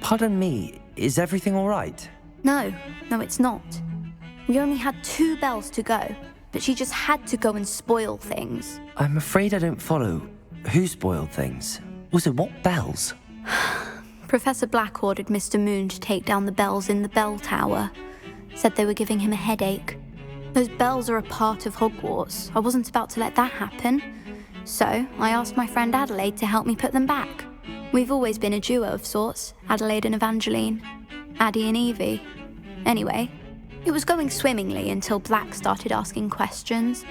Pardon me, is everything all right? No, it's not. We only had 2 bells to go, but she just had to go and spoil things. I'm afraid I don't follow. Who spoiled things? Also, what bells? Professor Black ordered Mr. Moon to take down the bells in the bell tower. Said they were giving him a headache. Those bells are a part of Hogwarts. I wasn't about to let that happen. So I asked my friend Adelaide to help me put them back. We've always been a duo of sorts, Adelaide and Evangeline. Addie and Evie. Anyway, it was going swimmingly until Black started asking questions.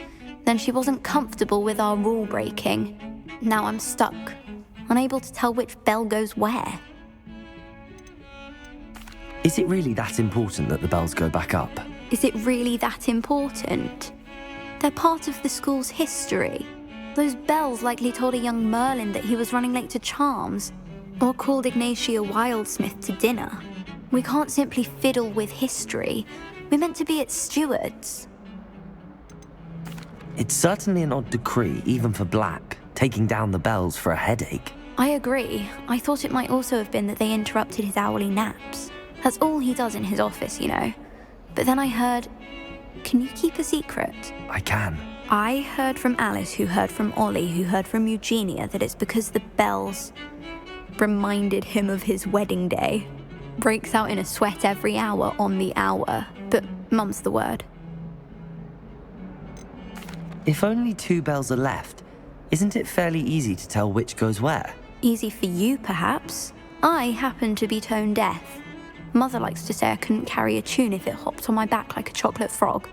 Then she wasn't comfortable with our rule breaking. Now I'm stuck, unable to tell which bell goes where. Is it really that important that the bells go back up? Is it really that important? They're part of the school's history. Those bells likely told a young Merlin that he was running late to charms, or called Ignatia Wildsmith to dinner. We can't simply fiddle with history. We're meant to be its stewards. It's certainly an odd decree, even for Black, taking down the bells for a headache. I agree. I thought it might also have been that they interrupted his hourly naps. That's all he does in his office, you know. But then I heard... Can you keep a secret? I can. I heard from Alice, who heard from Ollie, who heard from Eugenia, that it's because the bells reminded him of his wedding day. Breaks out in a sweat every hour on the hour, but mum's the word. If only 2 bells are left, isn't it fairly easy to tell which goes where? Easy for you, perhaps. I happen to be tone deaf. Mother likes to say I couldn't carry a tune if it hopped on my back like a chocolate frog.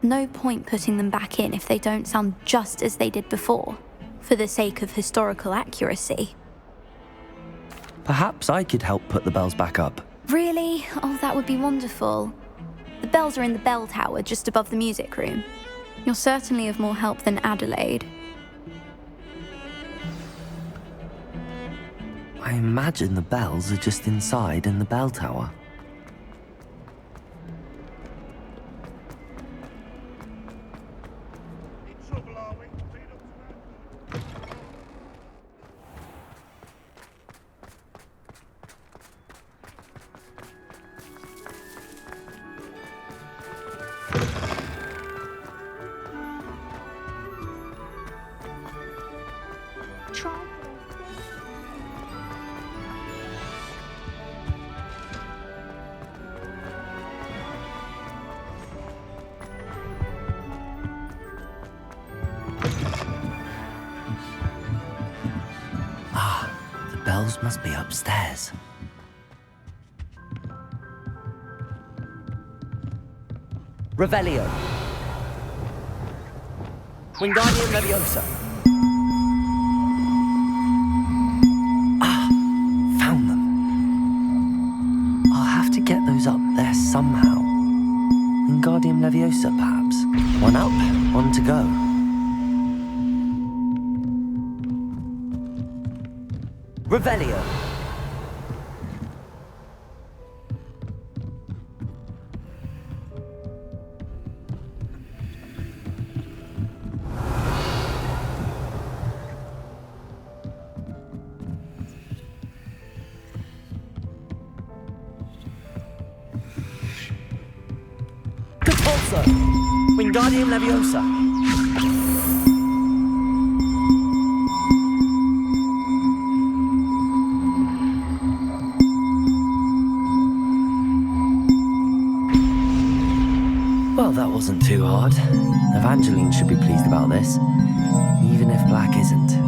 No point putting them back in if they don't sound just as they did before, for the sake of historical accuracy. Perhaps I could help put the bells back up. Really? Oh, that would be wonderful. The bells are in the bell tower just above the music room. You're certainly of more help than Adelaide. I imagine the bells are just inside in the bell tower. Bells must be upstairs. Revelio. Wingardium Leviosa. Found them. I'll have to get those up there somehow. Wingardium Leviosa, perhaps. One up, one to go. Revelio. Repulsor. Wingardium Leviosa. Well, that wasn't too hard. Evangeline should be pleased about this, even if Black isn't.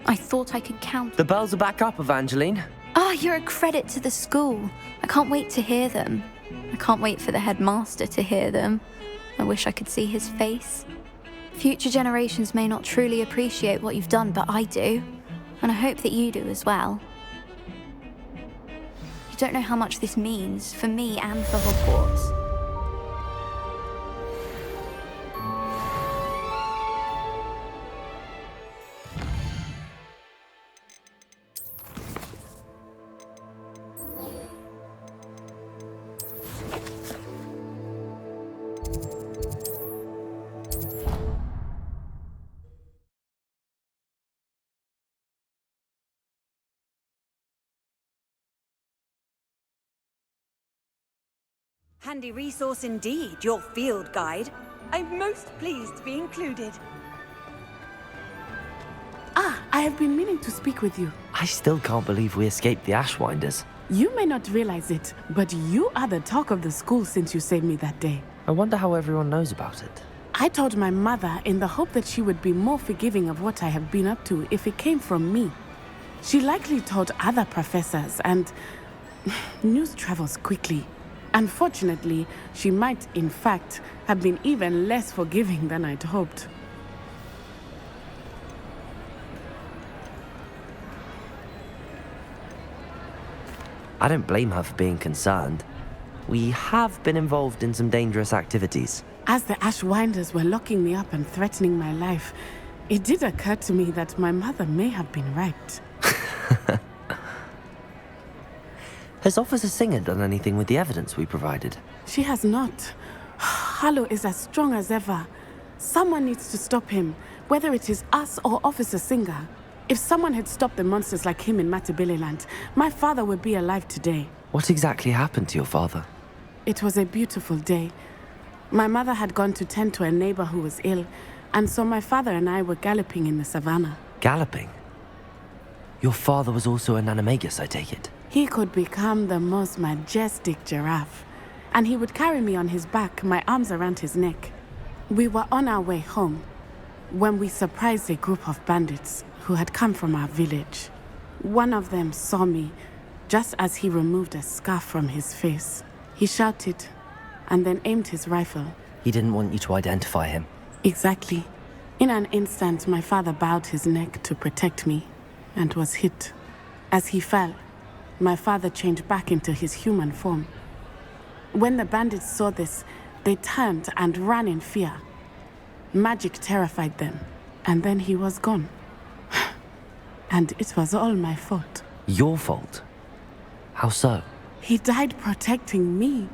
I thought I could count. The bells are back up, Evangeline. Ah, you're a credit to the school. I can't wait to hear them. I can't wait for the headmaster to hear them. I wish I could see his face. Future generations may not truly appreciate what you've done, but I do. And I hope that you do as well. You don't know how much this means for me and for Hogwarts. Handy resource indeed, your field guide. I'm most pleased to be included. Ah, I have been meaning to speak with you. I still can't believe we escaped the Ashwinders. You may not realize it, but you are the talk of the school since you saved me that day. I wonder how everyone knows about it. I told my mother in the hope that she would be more forgiving of what I have been up to if it came from me. She likely told other professors, and news travels quickly. Unfortunately, she might, in fact, have been even less forgiving than I'd hoped. I don't blame her for being concerned. We have been involved in some dangerous activities. As the Ashwinders were locking me up and threatening my life, it did occur to me that my mother may have been right. Has Officer Singer done anything with the evidence we provided? She has not. Hallows is as strong as ever. Someone needs to stop him, whether it is us or Officer Singer. If someone had stopped the monsters like him in Matabeleland, my father would be alive today. What exactly happened to your father? It was a beautiful day. My mother had gone to tend to a neighbor who was ill, and so my father and I were galloping in the savannah. Galloping? Your father was also an animagus, I take it? He could become the most majestic giraffe, and he would carry me on his back, my arms around his neck. We were on our way home when we surprised a group of bandits who had come from our village. One of them saw me just as he removed a scarf from his face. He shouted and then aimed his rifle. He didn't want you to identify him. Exactly. In an instant, my father bowed his neck to protect me and was hit. As he fell, my father changed back into his human form. When the bandits saw this, they turned and ran in fear. Magic terrified them, and then he was gone. And it was all my fault. Your fault? How so? He died protecting me.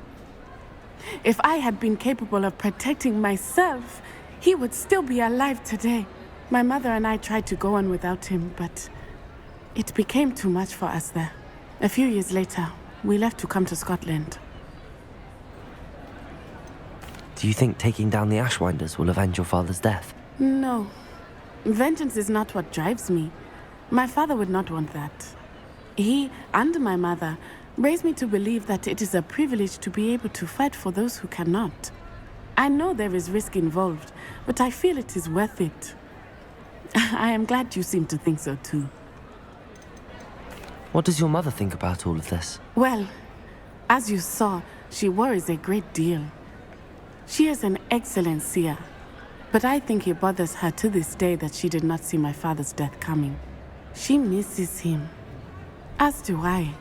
If I had been capable of protecting myself, he would still be alive today. My mother and I tried to go on without him, but it became too much for us there. A few years later, we left to come to Scotland. Do you think taking down the Ashwinders will avenge your father's death? No. Vengeance is not what drives me. My father would not want that. He and my mother raised me to believe that it is a privilege to be able to fight for those who cannot. I know there is risk involved, but I feel it is worth it. I am glad you seem to think so too. What does your mother think about all of this? Well, as you saw, she worries a great deal. She is an excellent seer, but I think it bothers her to this day that she did not see my father's death coming. She misses him, as do I.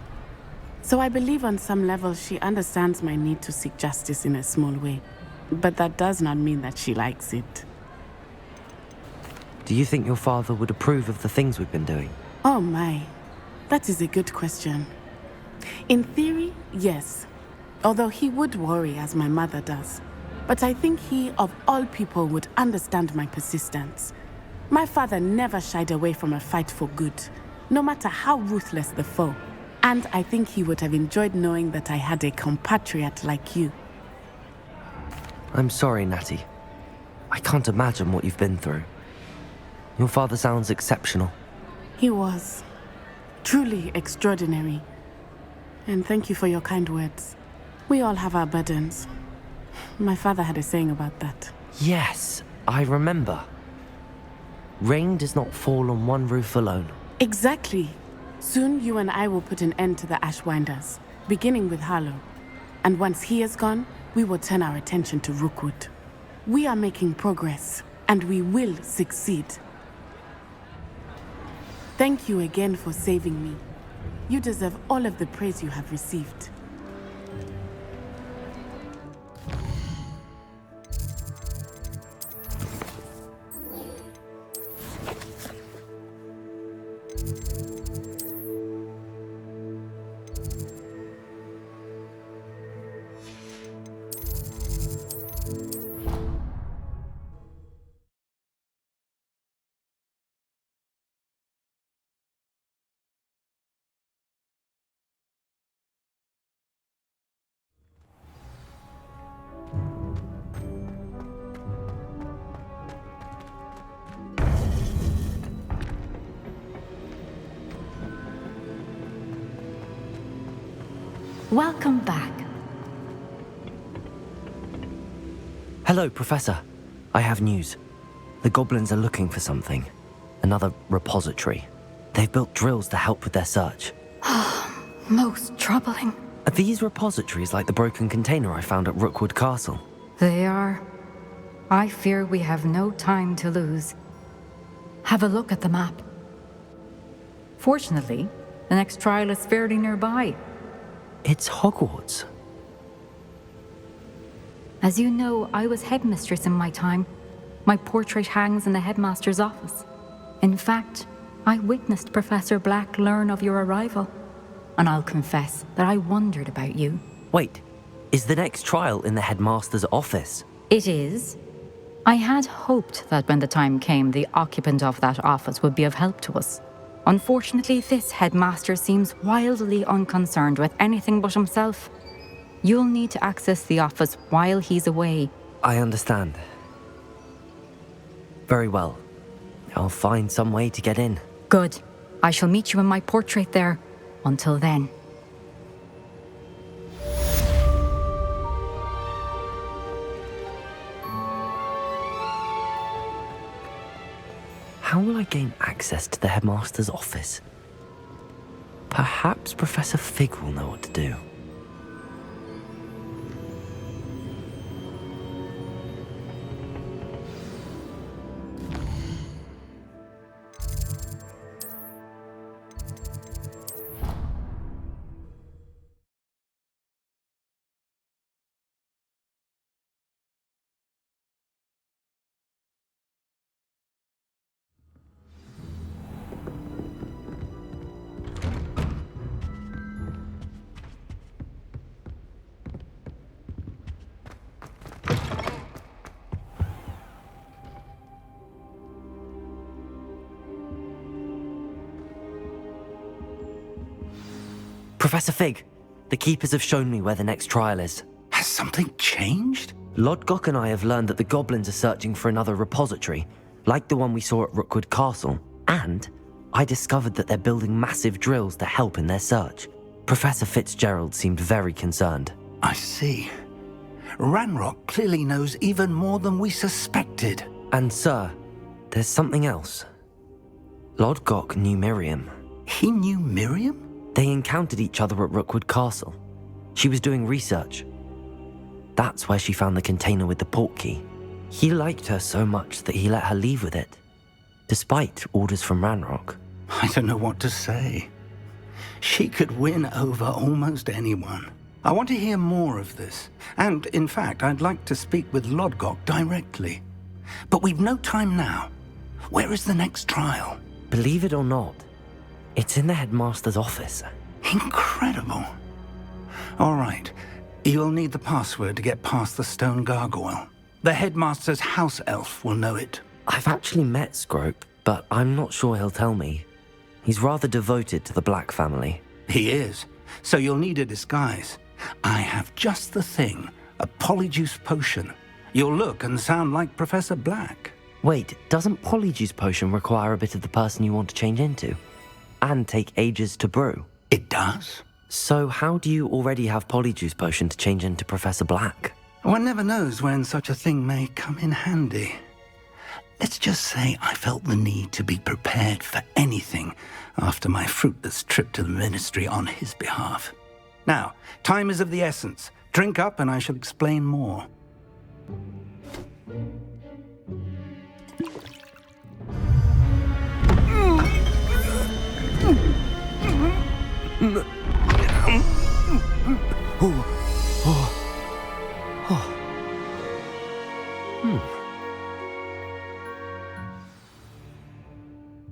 So I believe on some level she understands my need to seek justice in a small way, but that does not mean that she likes it. Do you think your father would approve of the things we've been doing? Oh my, that is a good question. In theory, yes, although he would worry as my mother does. But I think he, of all people, would understand my persistence. My father never shied away from a fight for good, no matter how ruthless the foe. And I think he would have enjoyed knowing that I had a compatriot like you. I'm sorry, Natty. I can't imagine what you've been through. Your father sounds exceptional. He was. Truly extraordinary. And thank you for your kind words. We all have our burdens. My father had a saying about that. Yes, I remember. Rain does not fall on one roof alone. Exactly. Soon you and I will put an end to the Ashwinders, beginning with Hallow. And once he is gone, we will turn our attention to Rookwood. We are making progress, and we will succeed. Thank you again for saving me. You deserve all of the praise you have received. Welcome back. Hello, Professor. I have news. The goblins are looking for something. Another repository. They've built drills to help with their search. Most troubling. Are these repositories like the broken container I found at Rookwood Castle? They are. I fear we have no time to lose. Have a look at the map. Fortunately, the next trial is fairly nearby. It's Hogwarts. As you know, I was headmistress in my time. My portrait hangs in the headmaster's office. In fact, I witnessed Professor Black learn of your arrival. And I'll confess that I wondered about you. Wait, is the next trial in the headmaster's office? It is. I had hoped that when the time came, the occupant of that office would be of help to us. Unfortunately, this headmaster seems wildly unconcerned with anything but himself. You'll need to access the office while he's away. I understand. Very well. I'll find some way to get in. Good. I shall meet you in my portrait there. Until then. How will I gain access to the headmaster's office? Perhaps Professor Fig will know what to do. Professor Fig, the Keepers have shown me where the next trial is. Has something changed? Lodgok and I have learned that the goblins are searching for another repository, like the one we saw at Rookwood Castle. And I discovered that they're building massive drills to help in their search. Professor Fitzgerald seemed very concerned. I see. Ranrock clearly knows even more than we suspected. And sir, there's something else. Lodgok knew Miriam. He knew Miriam? They encountered each other at Rookwood Castle. She was doing research. That's where she found the container with the portkey. He liked her so much that he let her leave with it, despite orders from Ranrock. I don't know what to say. She could win over almost anyone. I want to hear more of this. And, in fact, I'd like to speak with Lodgok directly. But we've no time now. Where is the next trial? Believe it or not, it's in the headmaster's office. Incredible. All right. You'll need the password to get past the stone gargoyle. The headmaster's house elf will know it. I've actually met Scrope, but I'm not sure he'll tell me. He's rather devoted to the Black family. He is. So you'll need a disguise. I have just the thing. A Polyjuice potion. You'll look and sound like Professor Black. Wait, doesn't Polyjuice potion require a bit of the person you want to change into? And take ages to brew? It does. So how do you already have Polyjuice potion to change into Professor Black? One never knows when such a thing may come in handy. Let's just say I felt the need to be prepared for anything after my fruitless trip to the Ministry on his behalf. Now, time is of the essence. Drink up and I shall explain more.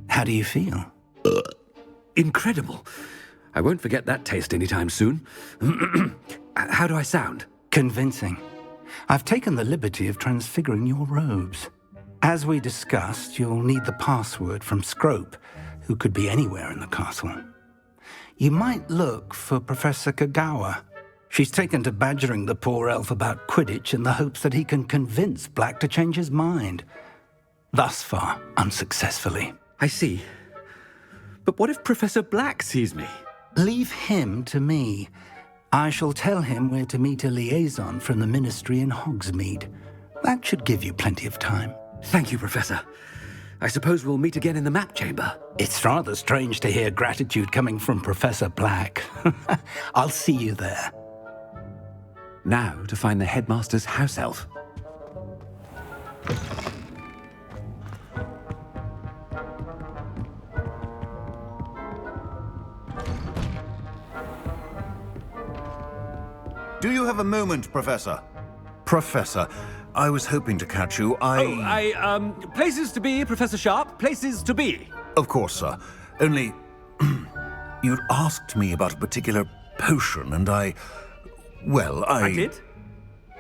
How do you feel? Incredible. I won't forget that taste anytime soon. How do I sound? Convincing. I've taken the liberty of transfiguring your robes. As we discussed, you'll need the password from Scrope, who could be anywhere in the castle. You might look for Professor Kagawa. She's taken to badgering the poor elf about Quidditch in the hopes that he can convince Black to change his mind. Thus far, unsuccessfully. I see. But what if Professor Black sees me? Leave him to me. I shall tell him where to meet a liaison from the Ministry in Hogsmeade. That should give you plenty of time. Thank you, Professor. I suppose we'll meet again in the map chamber. It's rather strange to hear gratitude coming from Professor Black. I'll see you there. Now to find the headmaster's house elf. Do you have a moment, Professor? Professor, I was hoping to catch you. Places to be, Professor Sharp. Places to be. Of course, sir. Only, you'd asked me about a particular potion, and I did?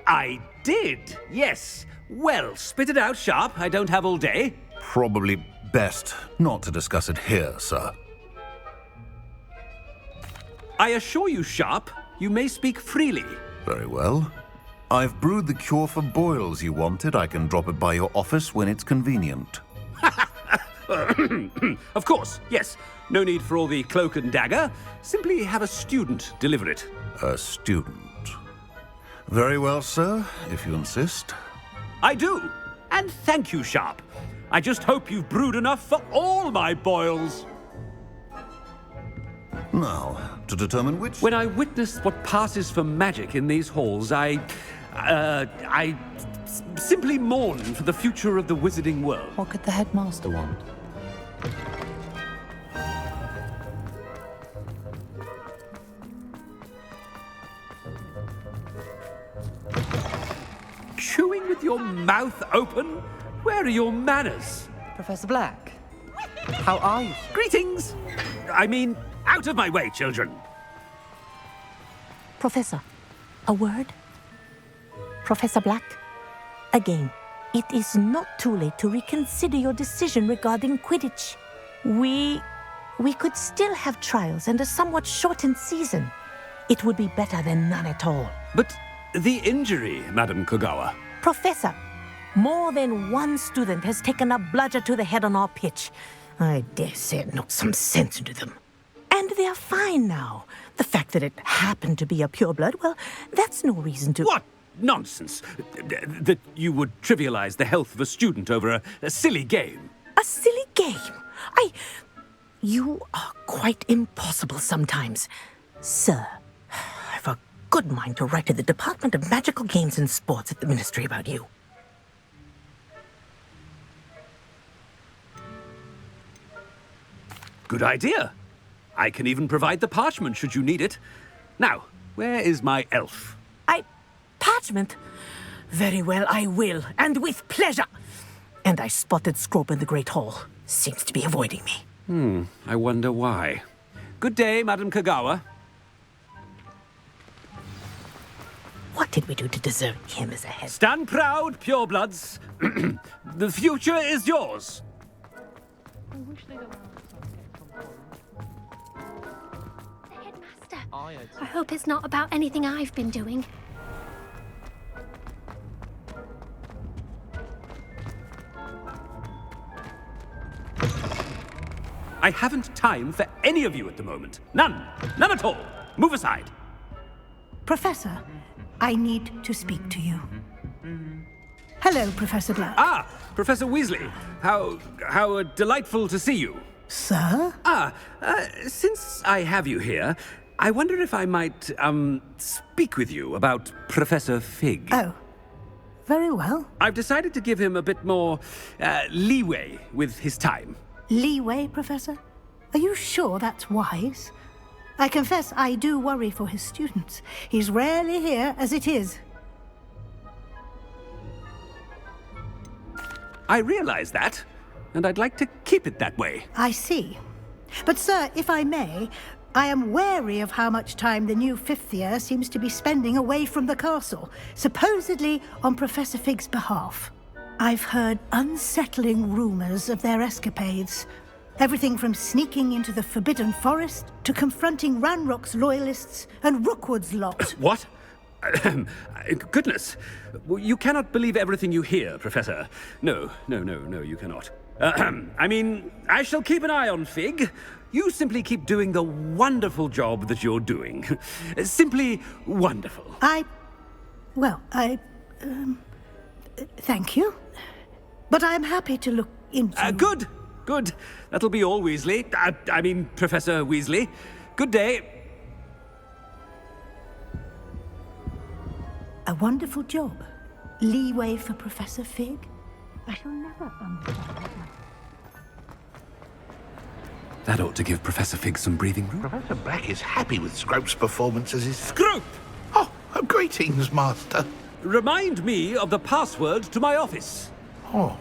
I did, yes. Well, spit it out, Sharp. I don't have all day. Probably best not to discuss it here, sir. I assure you, Sharp, you may speak freely. Very well. I've brewed the cure for boils you wanted. I can drop it by your office when it's convenient. Of course, yes. No need for all the cloak and dagger. Simply have a student deliver it. A student. Very well, sir, if you insist. I do. And thank you, Sharp. I just hope you've brewed enough for all my boils. Now, to determine which... When I witness what passes for magic in these halls, I simply mourn for the future of the wizarding world. What could the headmaster want? Chewing with your mouth open? Where are your manners? Professor Black, how are you? Greetings! I mean, out of my way, children. Professor, a word? Professor Black, again, it is not too late to reconsider your decision regarding Quidditch. We could still have trials and a somewhat shortened season. It would be better than none at all. But the injury, Madam Kagawa. Professor, more than one student has taken a bludger to the head on our pitch. I dare say it knocked some sense into them. And they're fine now. The fact that it happened to be a pureblood, well, that's no reason to... What nonsense! That you would trivialize the health of a student over a silly game. A silly game? You are quite impossible sometimes. Sir, I've a good mind to write to the Department of Magical Games and Sports at the Ministry about you. Good idea. I can even provide the parchment should you need it. Now, where is my elf? Parchment? Very well, I will, and with pleasure. And I spotted Scrope in the Great Hall. Seems to be avoiding me. I wonder why. Good day, Madam Kagawa. What did we do to deserve him as a head? Stand proud, purebloods. The future is yours. Headmaster, I hope it's not about anything I've been doing. I haven't time for any of you at the moment. None. None at all. Move aside. Professor, I need to speak to you. Hello, Professor Black. Ah, Professor Weasley. How delightful to see you. Sir? Since I have you here, I wonder if I might, speak with you about Professor Fig. Oh, very well. I've decided to give him a bit more, leeway with his time. Leeway, Professor? Are you sure that's wise? I confess I do worry for his students. He's rarely here as it is. I realize that, and I'd like to keep it that way. I see. But, sir, if I may, I am wary of how much time the new fifth year seems to be spending away from the castle, supposedly on Professor Fig's behalf. I've heard unsettling rumors of their escapades. Everything from sneaking into the Forbidden Forest to confronting Ranrock's loyalists and Rookwood's lot. What? Goodness. You cannot believe everything you hear, Professor. No, you cannot. I mean, I shall keep an eye on Fig. You simply keep doing the wonderful job that you're doing. Simply wonderful. Thank you. But I'm happy to look into... Good. That'll be all, Weasley. I mean, Professor Weasley. Good day. A wonderful job. Leeway for Professor Fig? I shall never understand. That ought to give Professor Fig some breathing room. Professor Black is happy with Scrope's performance as his... Scrope! Oh, greetings, Master. Remind me of the password to my office. Oh,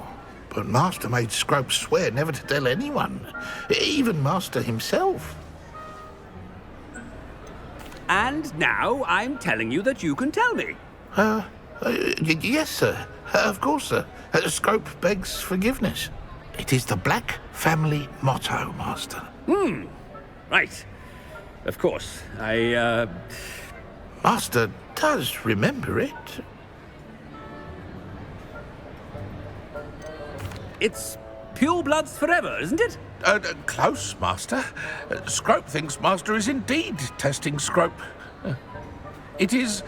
but Master made Scrope swear never to tell anyone, even Master himself. And now I'm telling you that you can tell me. Yes, sir. Of course, sir. Scrope begs forgiveness. It is the Black family motto, Master. Right. Of course. Master does remember it. It's pure bloods forever, isn't it? Close, Master. Scrope thinks Master is indeed testing Scrope. It is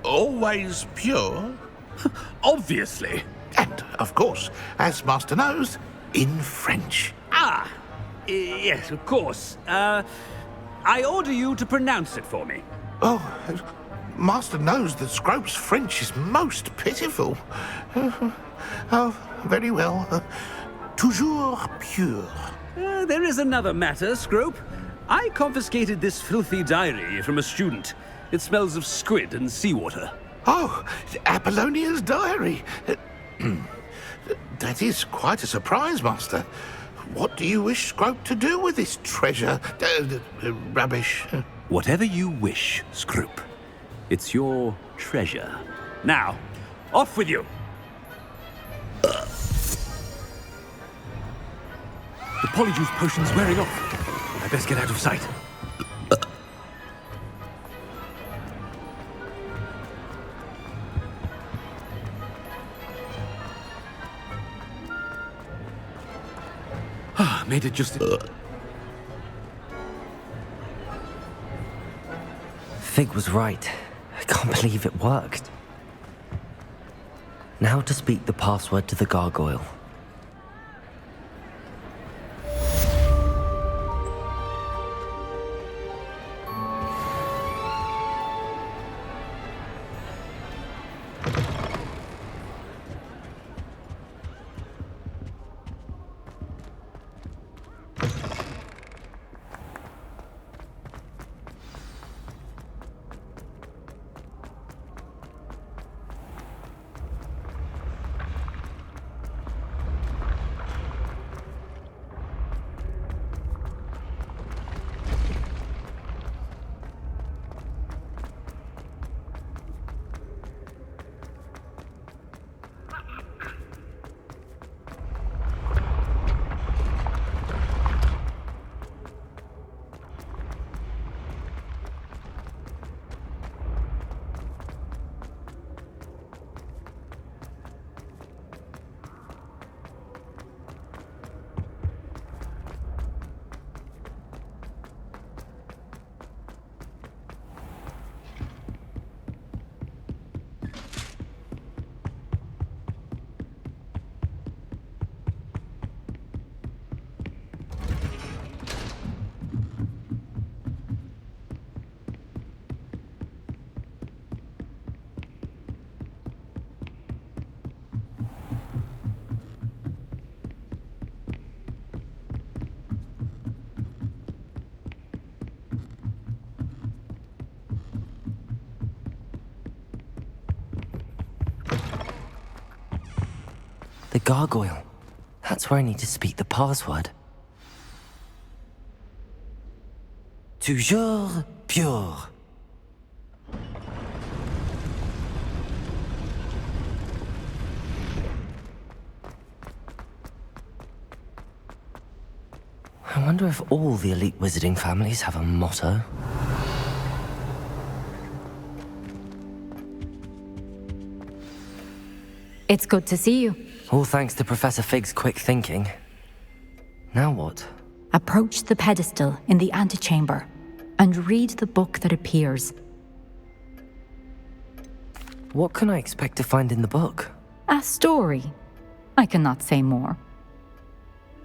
always pure. Obviously. And, of course, as Master knows, in French. Yes, of course. I order you to pronounce it for me. Oh, Master knows that Scrope's French is most pitiful. Oh, very well. Toujours pure. There is another matter, Scrope. I confiscated this filthy diary from a student. It smells of squid and seawater. Oh, Apollonia's diary. That is quite a surprise, Master. What do you wish Scrope to do with this treasure? Rubbish. Whatever you wish, Scrope. It's your treasure. Now, off with you. The Polyjuice potion's wearing off. I best get out of sight. Made it just... Fig was right. I can't believe it worked. Now to speak the password to the gargoyle. gargoyle. That's where I need to speak the password. Toujours pure. I wonder if all the elite wizarding families have a motto. It's good to see you. All thanks to Professor Fig's quick thinking. Now what? Approach the pedestal in the antechamber and read the book that appears. What can I expect to find in the book? A story. I cannot say more.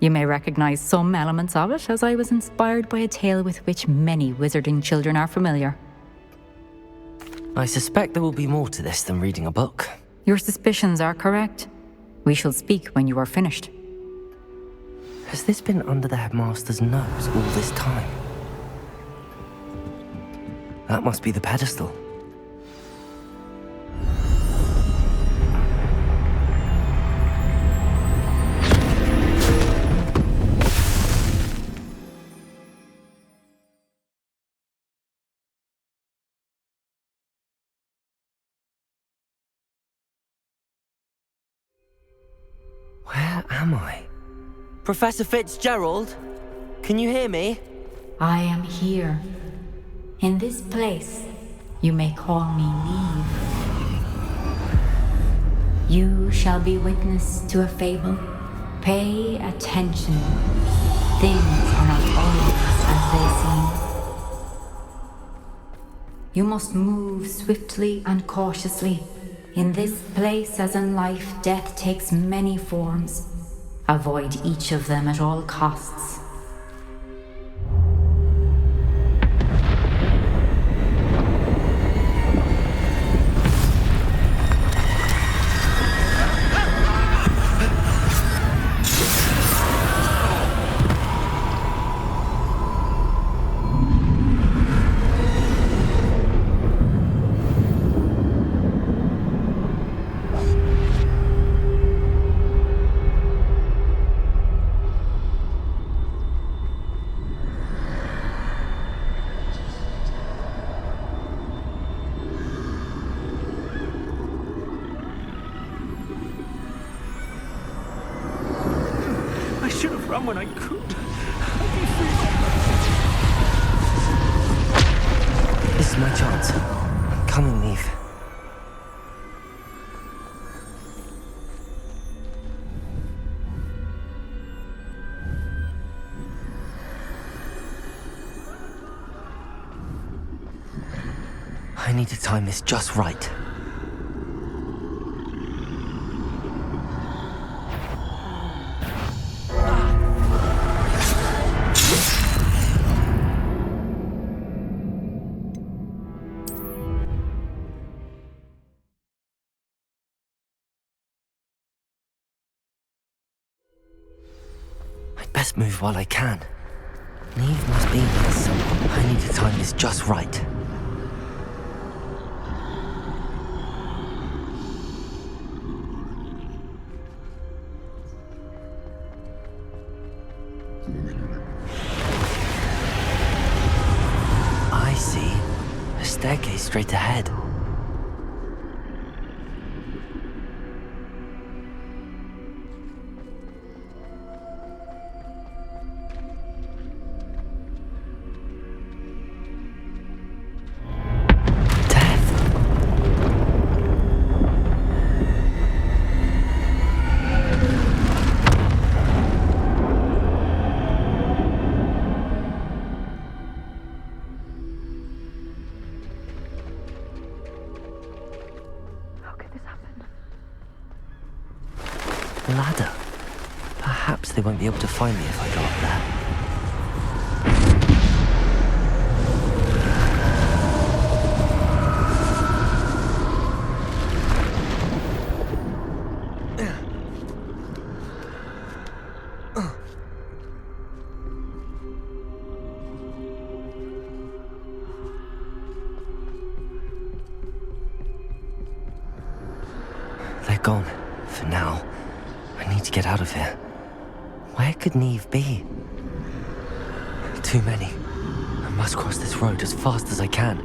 You may recognize some elements of it, as I was inspired by a tale with which many wizarding children are familiar. I suspect there will be more to this than reading a book. Your suspicions are correct. We shall speak when you are finished. Has this been under the headmaster's nose all this time? That must be the pedestal. Where am I? Professor Fitzgerald? Can you hear me? I am here. In this place, you may call me Niamh. You shall be witness to a fable. Pay attention. Things are not always as they seem. You must move swiftly and cautiously. In this place, as in life, death takes many forms. Avoid each of them at all costs. When I could. This is my chance. I'm coming, Niamh. I need to time this just right. Best move while I can. Niamh must be here somewhere. I need to time this just right. I see. A staircase straight ahead. Ladder. Perhaps they won't be able to find me if I go up there. They're gone, for now. I I need to get out of here. Where could Niamh be? Too many. I must cross this road as fast as I can.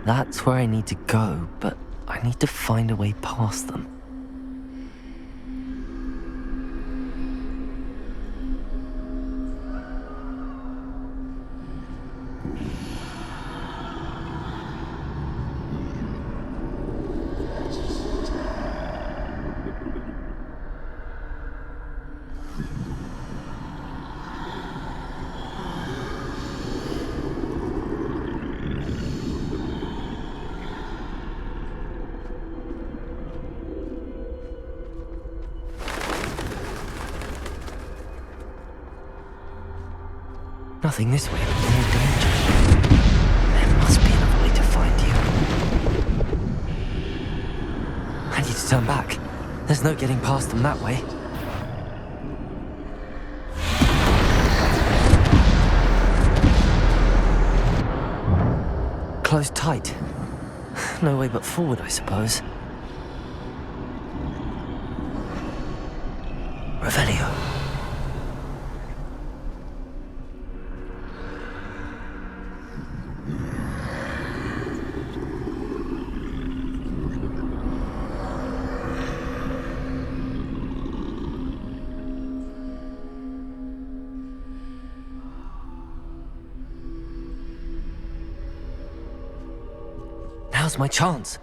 That's where I need to go, but I need to find a way past them. Nothing this way, but more danger. There must be another way to find you. I need to turn back. There's no getting past them that way. Closed tight. No way but forward, I suppose. Revelio. Now's my chance.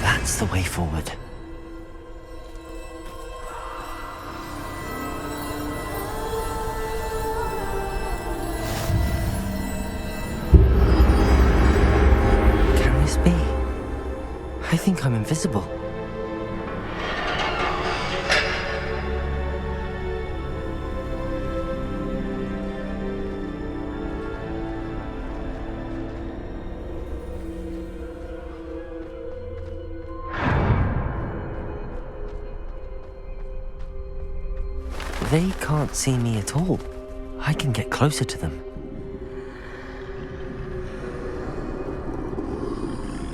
That's the way forward. Can this be? I think I'm invisible. They can't see me at all. I can get closer to them.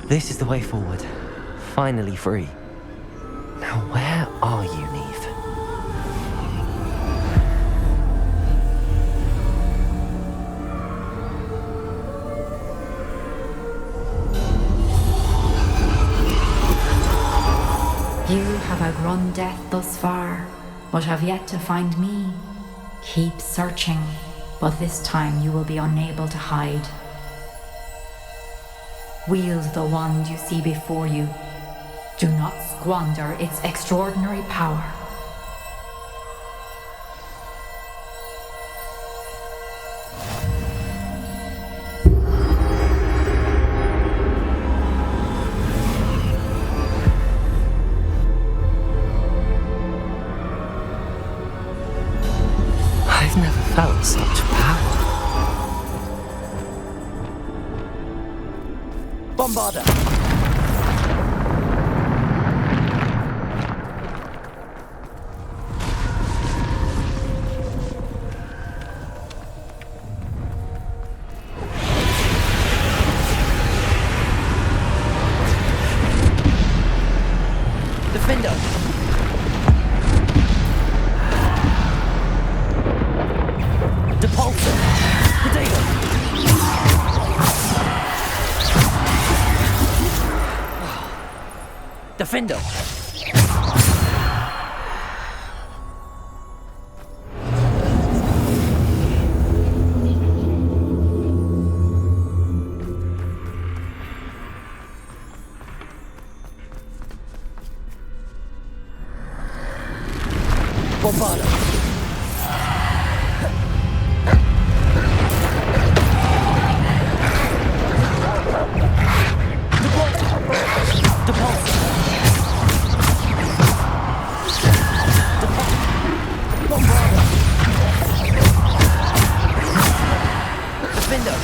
This is the way forward. Finally free. Now where are you, Niamh? You have outrun death thus far, but have yet to find me. Keep searching, but this time you will be unable to hide. Wield the wand you see before you. Do not squander its extraordinary power. I've never felt such power. Bombarda! Defender! Depulsor! Potato! Defender! Bombarda! Defender!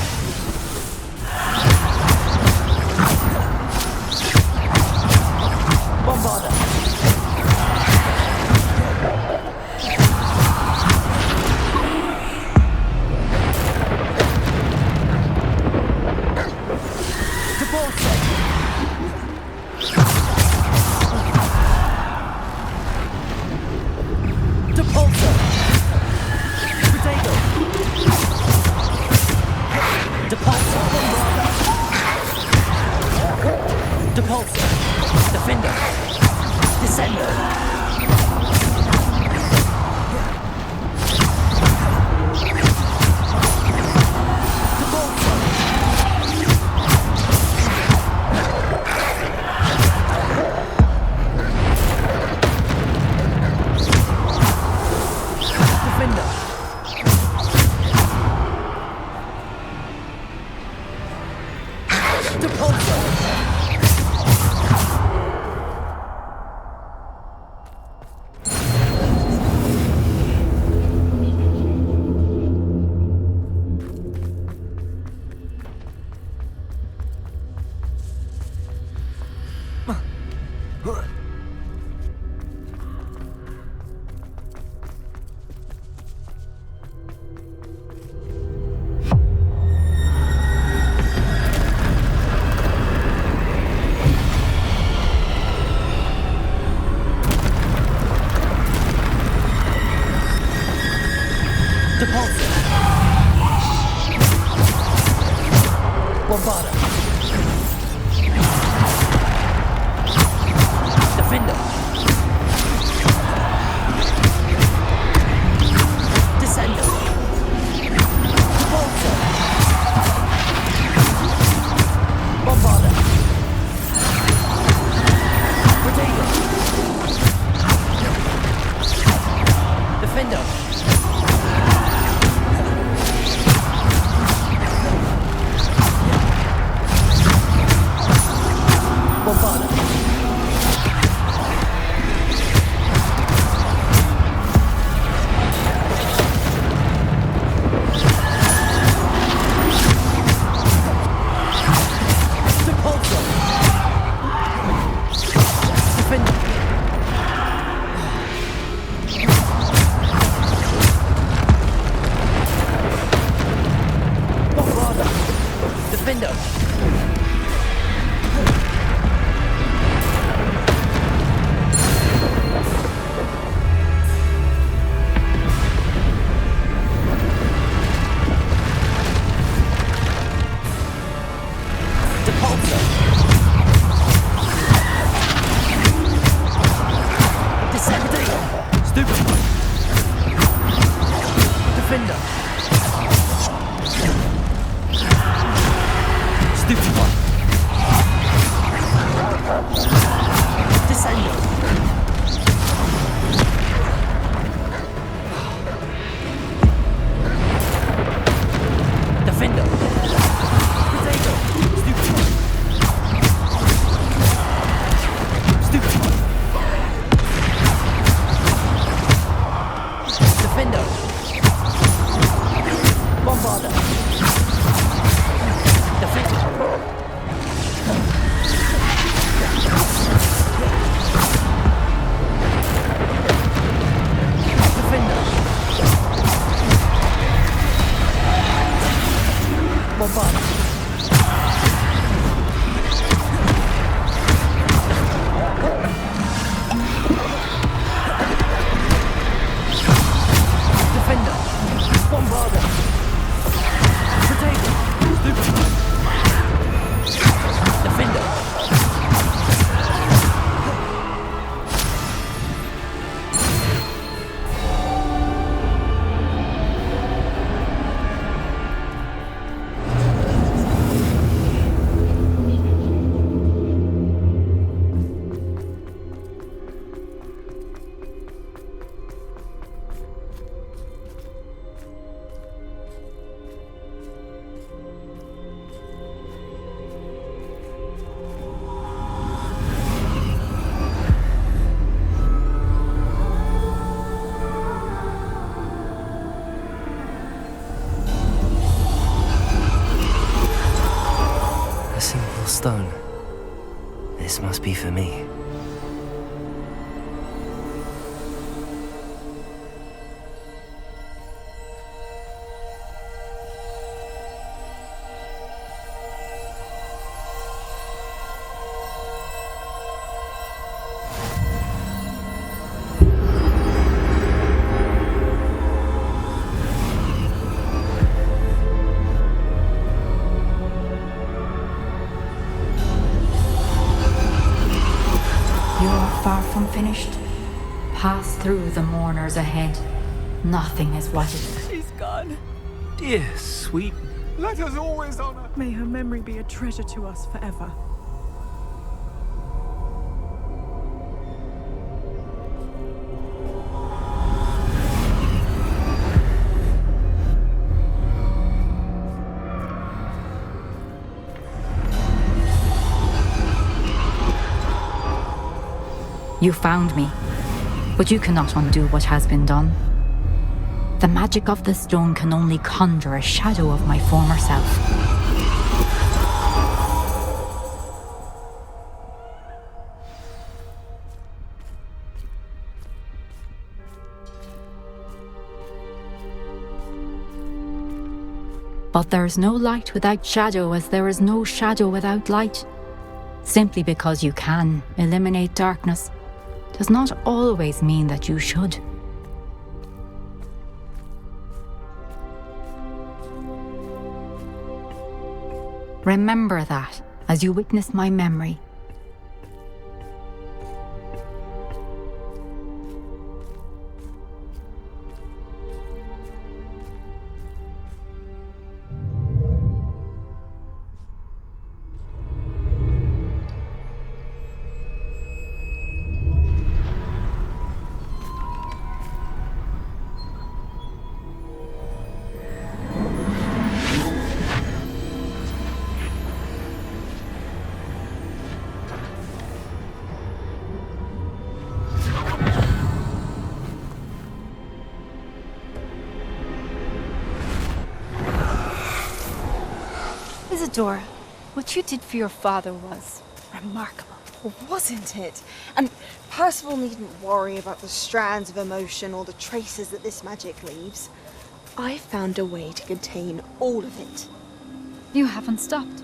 Depulsor! Defender! Descender! Stone. This must be for me. far from finished. Pass through the mourners ahead. Nothing is what it is. She's gone. Dear, sweet. Let us always honor. May her memory be a treasure to us forever. You found me, but you cannot undo what has been done. The magic of the stone can only conjure a shadow of my former self. But there is no light without shadow, as there is no shadow without light. Simply because you can eliminate darkness does not always mean that you should. Remember that as you witness my memory. Isadora, what you did for your father was remarkable. Wasn't it? And Percival needn't worry about the strands of emotion or the traces that this magic leaves. I found a way to contain all of it. You haven't stopped.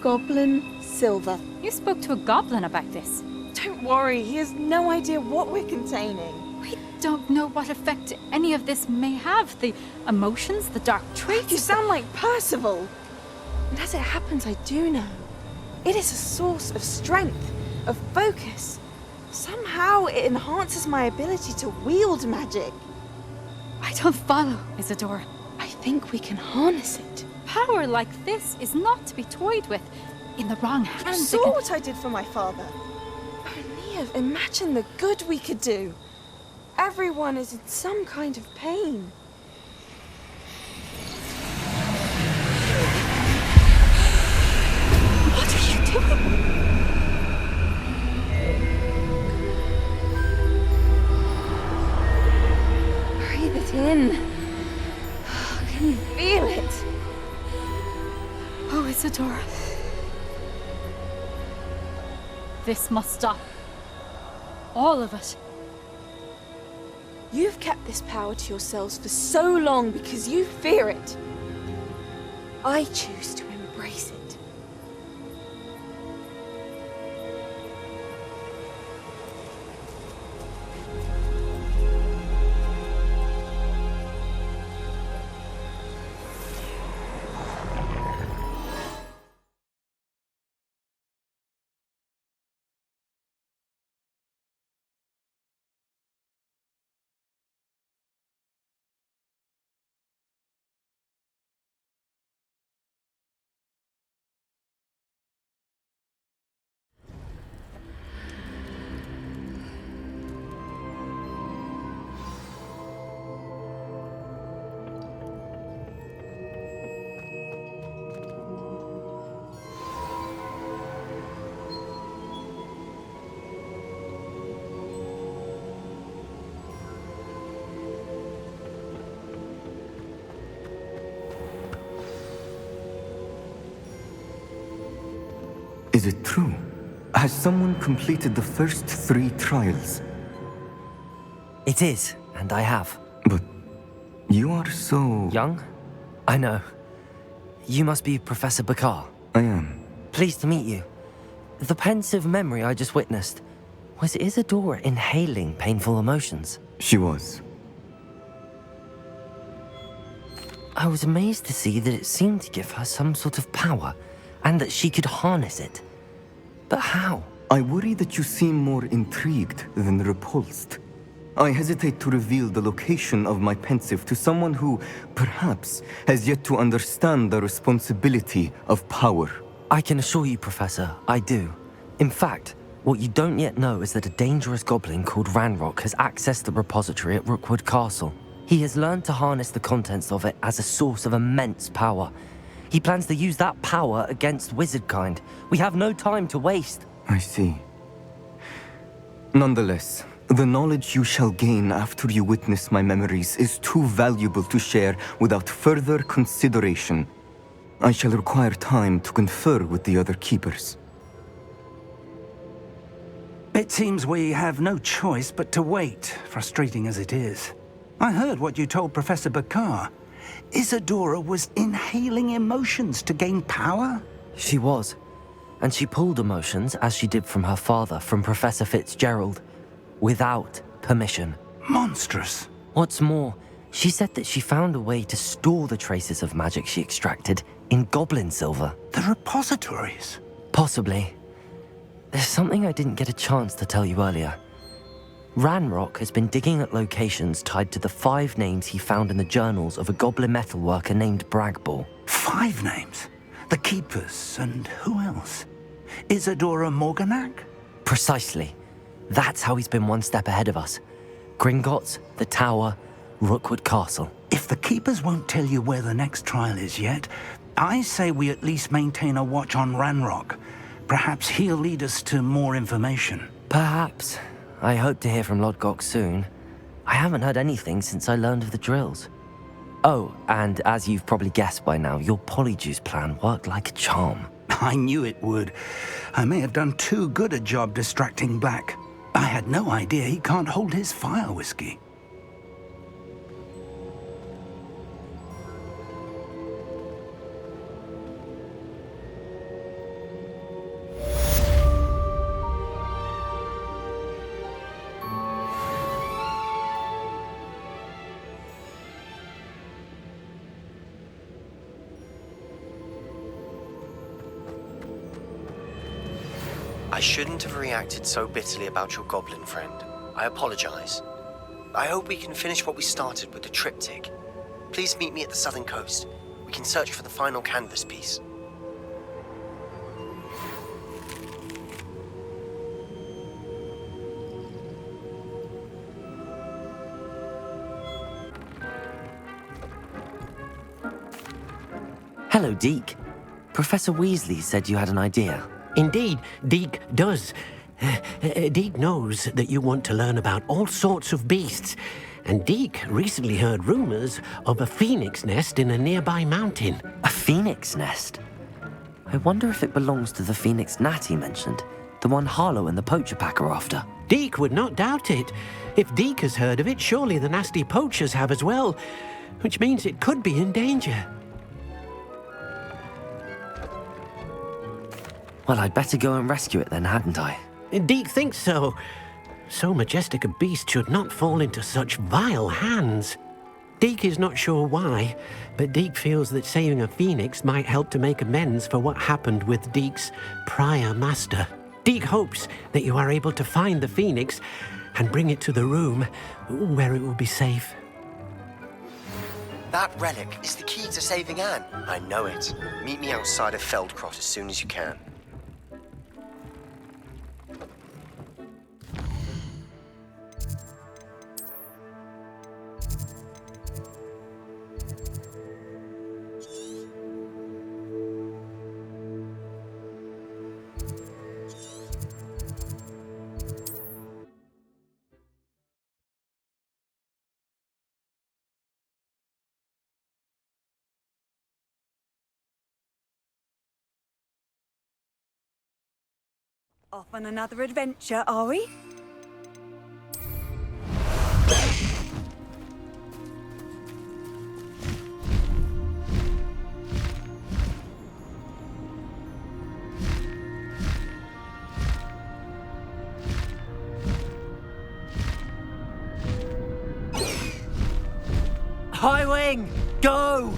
Goblin Silver. You spoke to a goblin about this. Don't worry, he has no idea what we're containing. We don't know what effect any of this may have. The emotions, the dark traits. You sound like Percival. And as it happens, I do know. It is a source of strength, of focus. Somehow it enhances my ability to wield magic. I don't follow, Isadora. I think we can harness it. Power like this is not to be toyed with. In the wrong hands. You saw what I did for my father. Oh, Niamh, imagine the good we could do. Everyone is in some kind of pain. What are you doing? Breathe it in. Can you feel it? Oh, Isadora. This must stop. All of it. You've kept this power to yourselves for so long because you fear it. I choose to embrace it. Is it true? Has someone completed the first 3 trials? It is, and I have. But you are so... young? I know. You must be Professor Bakar. I am. Pleased to meet you. The pensive memory I just witnessed, was Isadora inhaling painful emotions? She was. I was amazed to see that it seemed to give her some sort of power, and that she could harness it. But how? I worry that you seem more intrigued than repulsed. I hesitate to reveal the location of my pensive to someone who, perhaps, has yet to understand the responsibility of power. I can assure you, Professor, I do. In fact, what you don't yet know is that a dangerous goblin called Ranrock has accessed the repository at Rookwood Castle. He has learned to harness the contents of it as a source of immense power. He plans to use that power against wizardkind. We have no time to waste. I see. Nonetheless, the knowledge you shall gain after you witness my memories is too valuable to share without further consideration. I shall require time to confer with the other keepers. It seems we have no choice but to wait, frustrating as it is. I heard what you told Professor Bakar. Isadora was inhaling emotions to gain power? She was. And she pulled emotions, as she did from her father, from Professor Fitzgerald, without permission. Monstrous. What's more, she said that she found a way to store the traces of magic she extracted in goblin silver. The repositories? Possibly. There's something I didn't get a chance to tell you earlier. Ranrock has been digging at locations tied to the 5 names he found in the journals of a goblin metalworker named Bragball. 5 names? The Keepers, and who else? Isadora Morganac? Precisely. That's how he's been one step ahead of us. Gringotts, the Tower, Rookwood Castle. If the Keepers won't tell you where the next trial is yet, I say we at least maintain a watch on Ranrock. Perhaps he'll lead us to more information. Perhaps. I hope to hear from Lodgok soon. I haven't heard anything since I learned of the drills. Oh, and as you've probably guessed by now, your Polyjuice plan worked like a charm. I knew it would. I may have done too good a job distracting Black. I had no idea he can't hold his fire whiskey. I shouldn't have reacted so bitterly about your goblin friend. I apologize. I hope we can finish what we started with the triptych. Please meet me at the southern coast. We can search for the final canvas piece. Hello, Deke. Professor Weasley said you had an idea. Indeed, Deke does. Deke knows that you want to learn about all sorts of beasts, and Deke recently heard rumors of a phoenix nest in a nearby mountain. A phoenix nest? I wonder if it belongs to the phoenix gnat he mentioned, the one Harlow and the poacher pack are after. Deke would not doubt it. If Deke has heard of it, surely the nasty poachers have as well, which means it could be in danger. Well, I'd better go and rescue it then, hadn't I? Deke thinks so. So majestic a beast should not fall into such vile hands. Deke is not sure why, but Deke feels that saving a phoenix might help to make amends for what happened with Deke's prior master. Deke hopes that you are able to find the phoenix and bring it to the room where it will be safe. That relic is the key to saving Anne. I know it. Meet me outside of Feldcrot as soon as you can. Off on another adventure, are we? High Wing, go!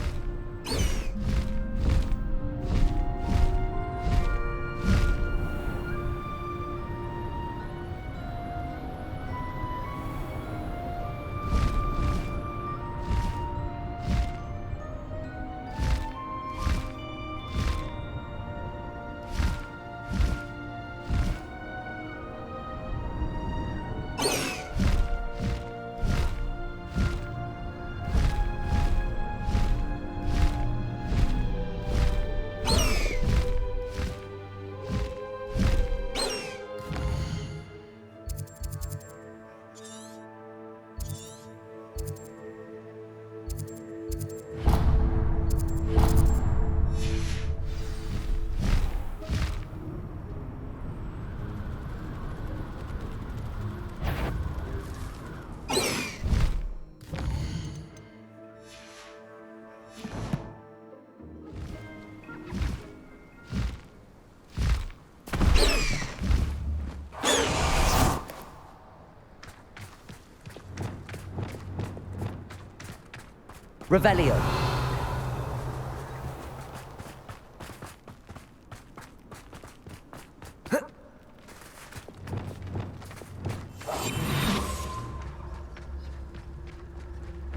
Revelio.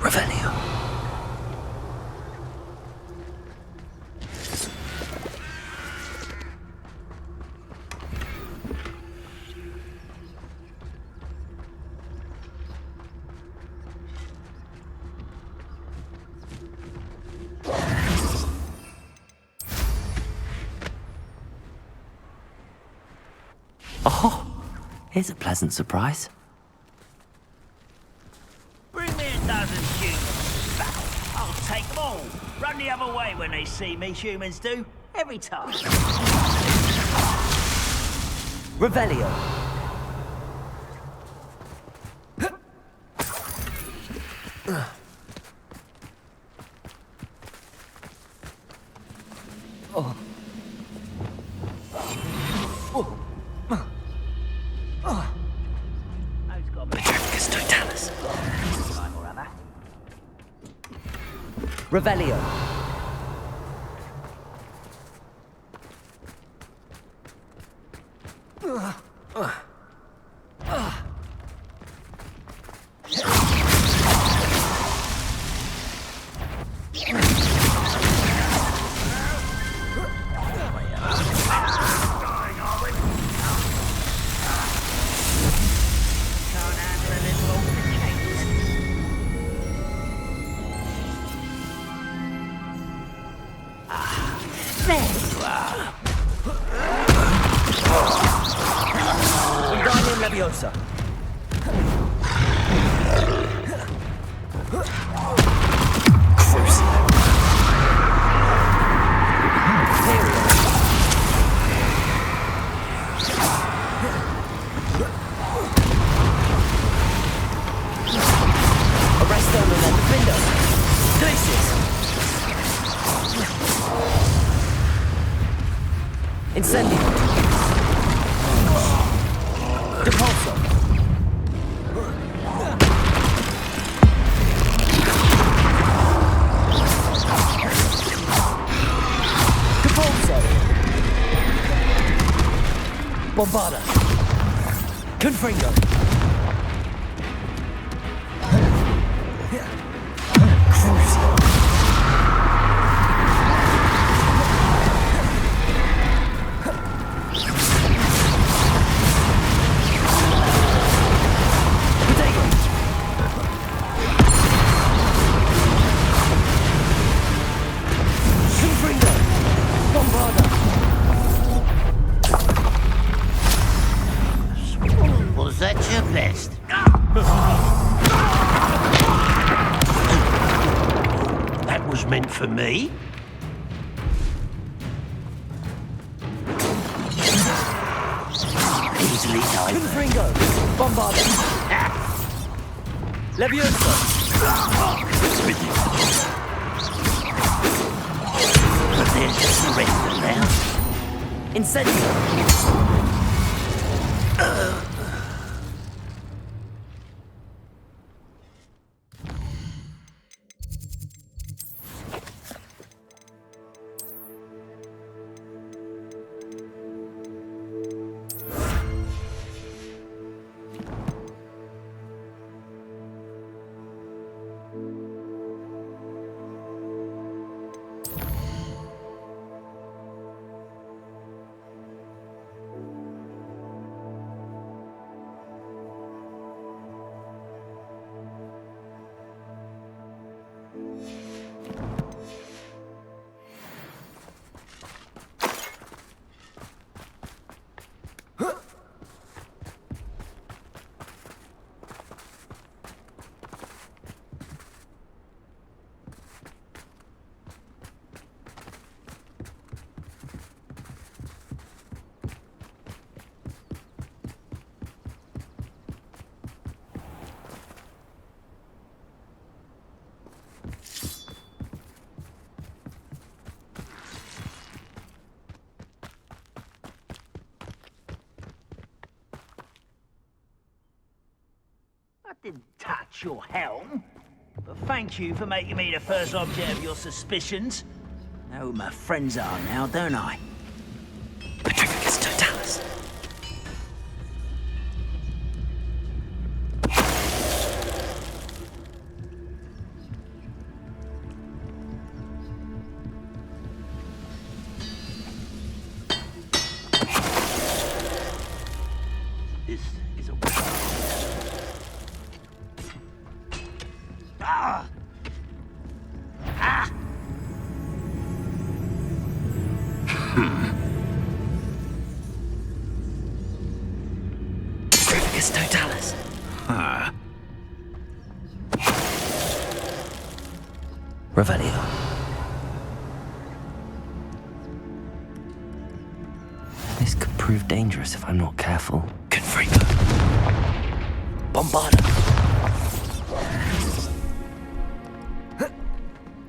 Revelio. Oh, here's a pleasant surprise. Bring me a dozen humans. I'll take them all. Run the other way when they see me, humans do. Every time. Revelio. Oh. Revelio. Leviosa. Arrest them and then defend us. Glacius. Incendio. Depulso. Depulso. Bombarda. Confringo. Was that your best? That was meant for me? Easily done. Confringo. Bombarda. Leviosa. But there's just the rest of them. Incendio. I didn't touch your helm. Thank you for making me the first object of your suspicions. Know who my friends are now, don't I? Petrificus totalis. This is a Ah! Ah! Petrificus totalis. Huh. Revelio. This could prove dangerous if I'm not careful. Confringo. Bombarda.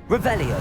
Revelio.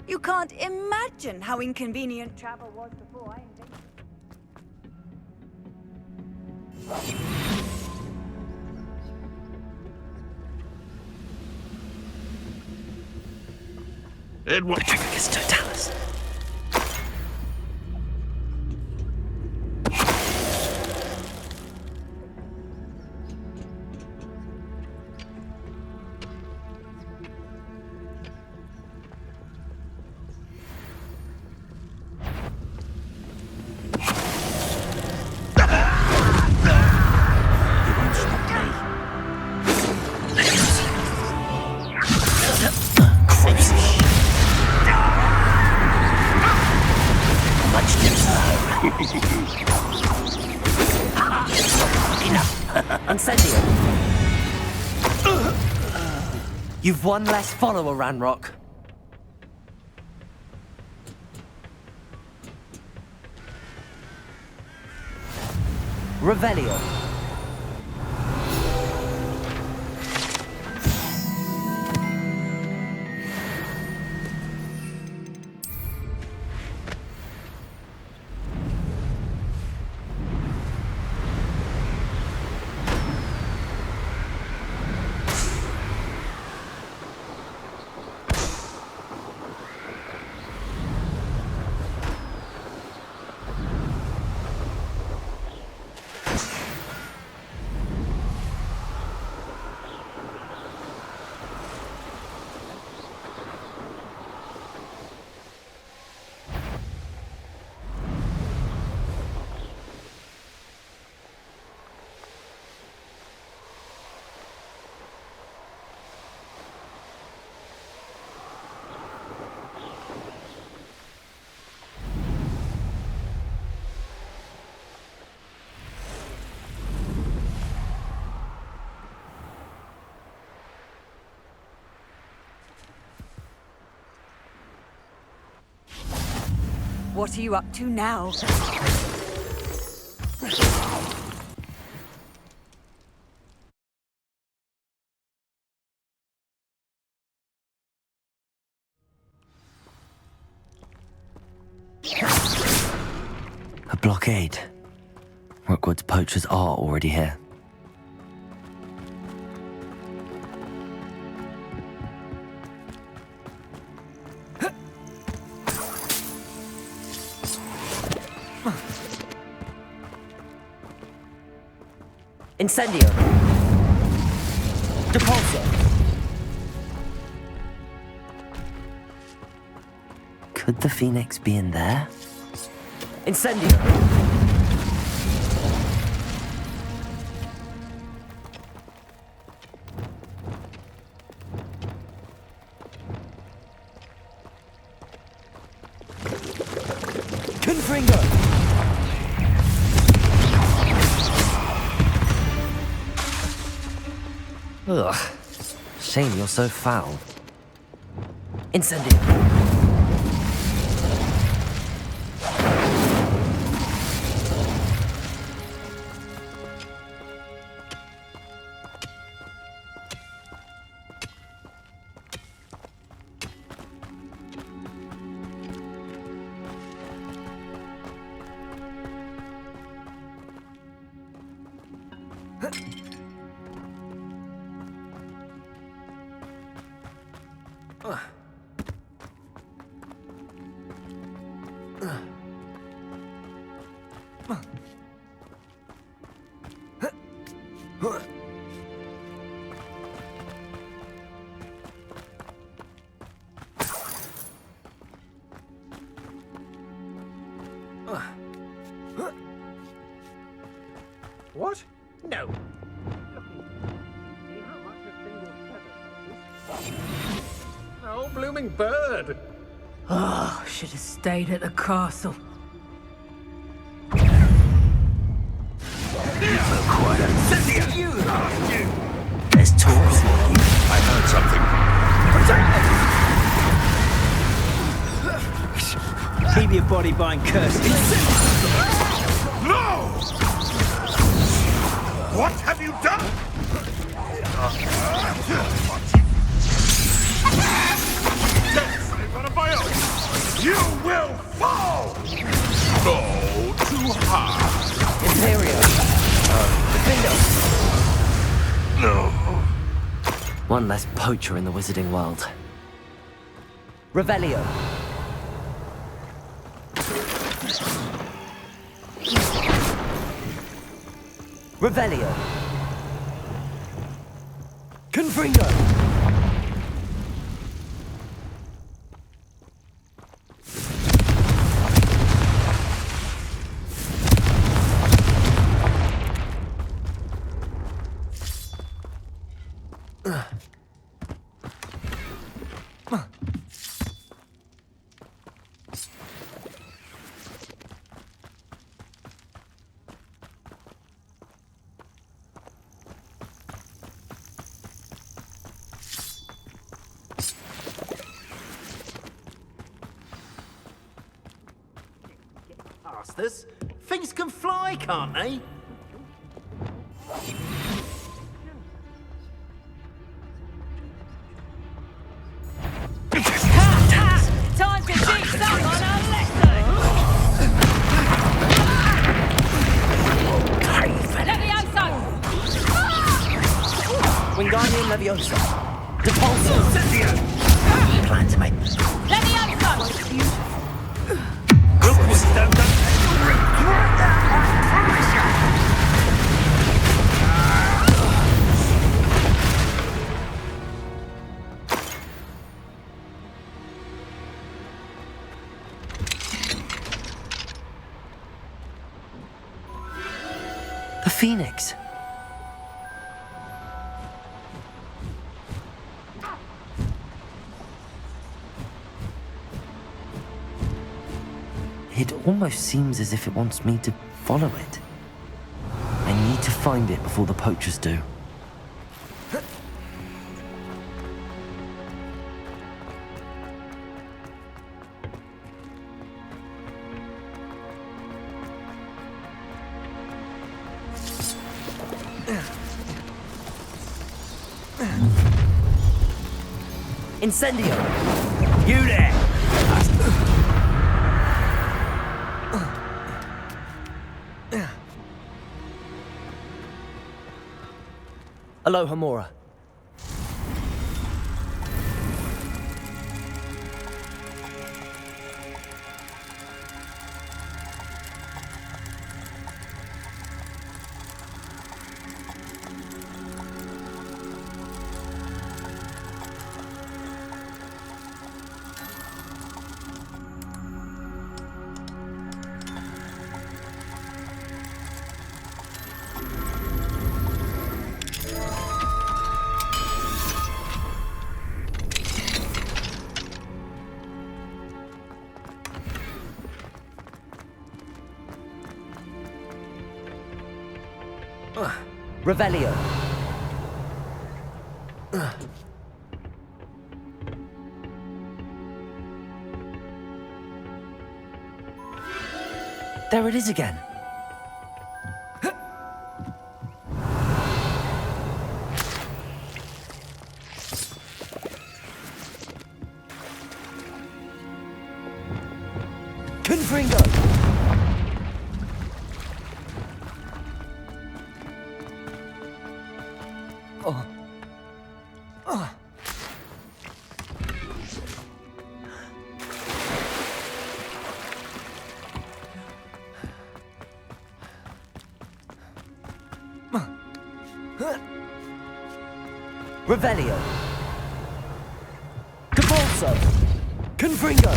You can't imagine how inconvenient travel was before I invented. Edward. Petrificus totalis. Incendio. You've one less follower, Ranrock. Revelio. What are you up to now? A blockade. Rookwood's poachers are already here. Incendio. Depulso. Could the Phoenix be in there? Incendio. Confringo. Ugh. Shame you're so foul. Incendio. What? No. Oh, blooming bird! Oh, should have stayed at the castle. There's talk. I heard something. Keep your body behind curses. No! What have you done? You will fall! No, too hard. Imperio. Defendo. No. One less poacher in the wizarding world. Revelio. Revelio. Confringo. This. Things can fly, can't they? Time to teach someone a lesson! Levioso! Wingardium Leviosa. Depulso. Plan to make. Levioso! The Phoenix. It almost seems as if it wants me to follow it. I need to find it before the poachers do. Incendio! You there! Aloha Mora. Revelio. There it is again. Confringo! Oh. Oh. Revelio. Capolso. Confringo.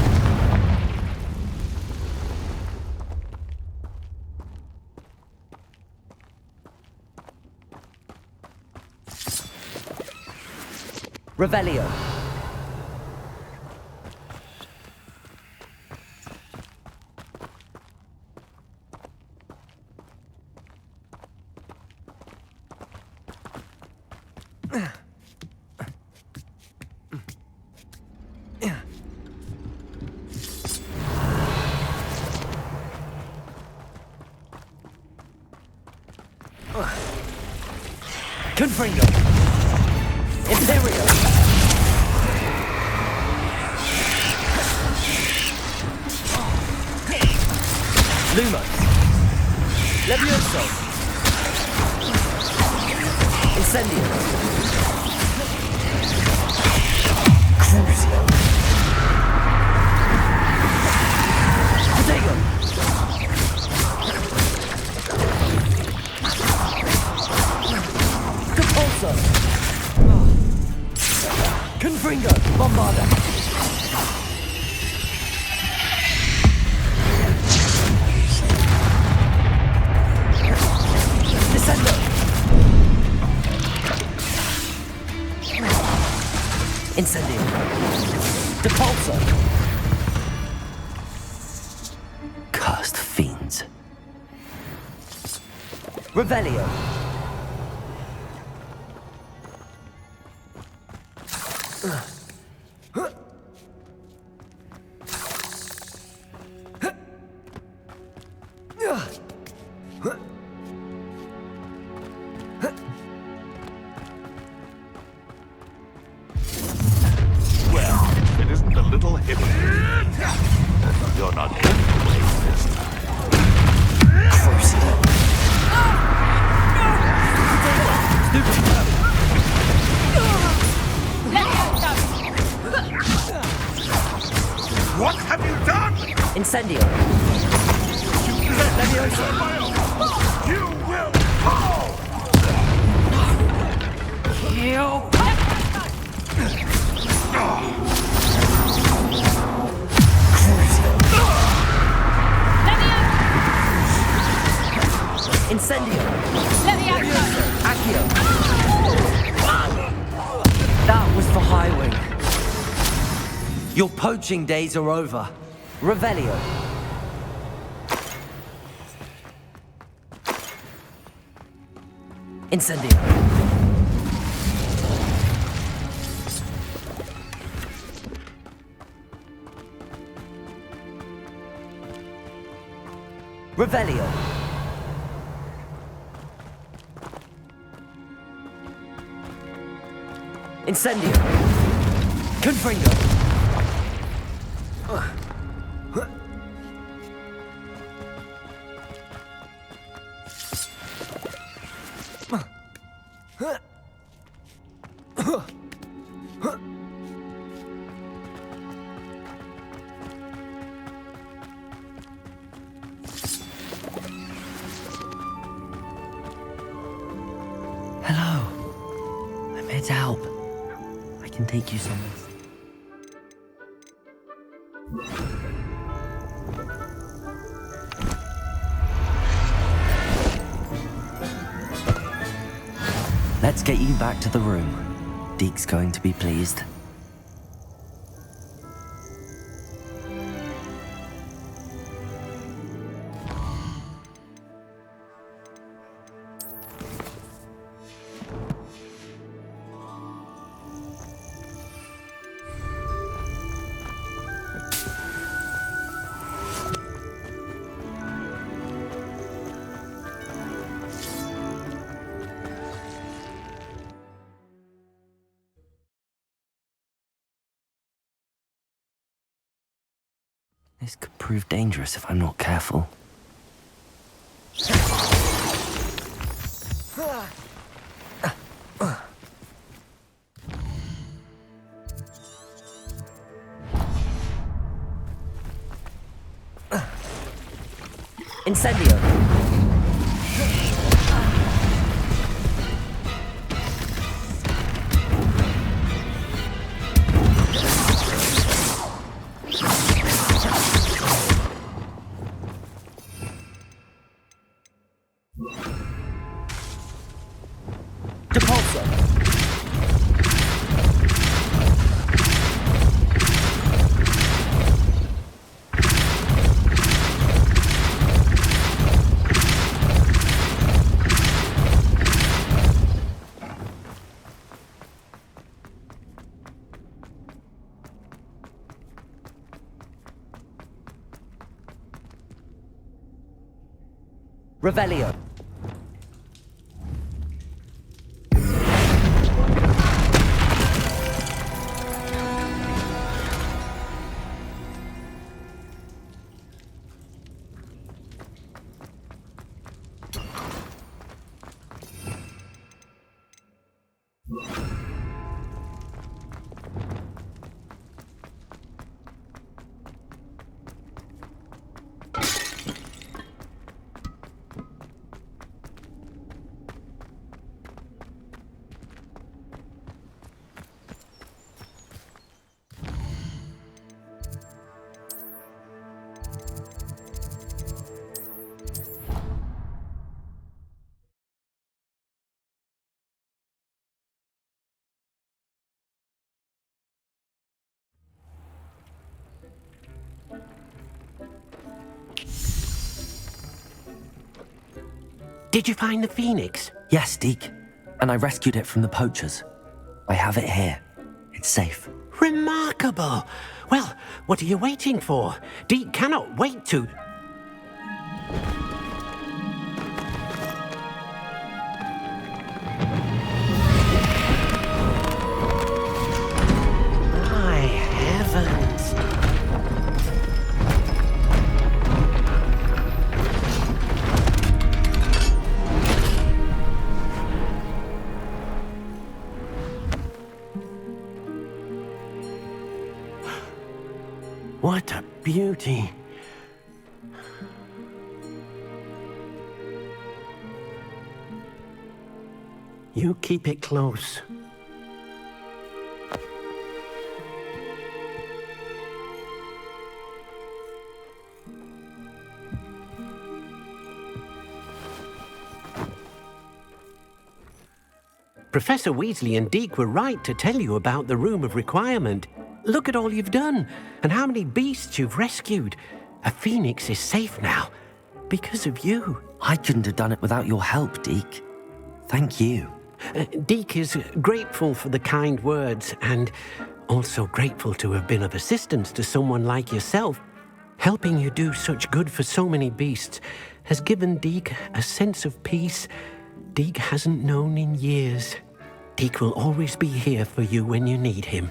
Revelio. Confringo. Imperio. Lumos. Levioso. Incendio. Crucio. Protego. Capolso. Confringo. Bombarda. Descendo. Incendio. Depulso. Cursed fiends. Revelio. You're not getting away this time. What have you done? Incendio. Levioso. You will fall! Incendio. Accio. That was for Highwing. Your poaching days are over. Revelio. Incendio. Revelio. Incendio. Confringo. Hello. I'm here to help. I can take you somewhere. Let's get you back to the room. Deke's going to be pleased. This could prove dangerous if I'm not careful. Incendio! Revelio. Did you find the phoenix? Yes, Deke. And I rescued it from the poachers. I have it here. It's safe. Remarkable! Well, what are you waiting for? Deke cannot wait to... My heavens! What a beauty. You keep it close. Professor Weasley and Deke were right to tell you about the Room of Requirement. Look at all you've done, and how many beasts you've rescued. A phoenix is safe now, because of you. I couldn't have done it without your help, Deke. Thank you. Deke is grateful for the kind words, and also grateful to have been of assistance to someone like yourself. Helping you do such good for so many beasts has given Deke a sense of peace Deke hasn't known in years. Deke will always be here for you when you need him.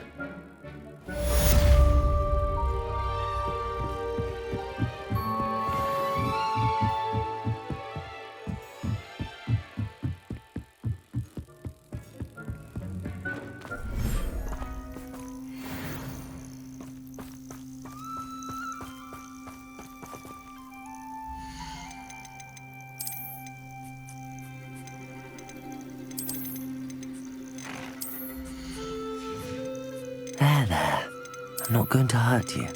There. I'm not going to hurt you.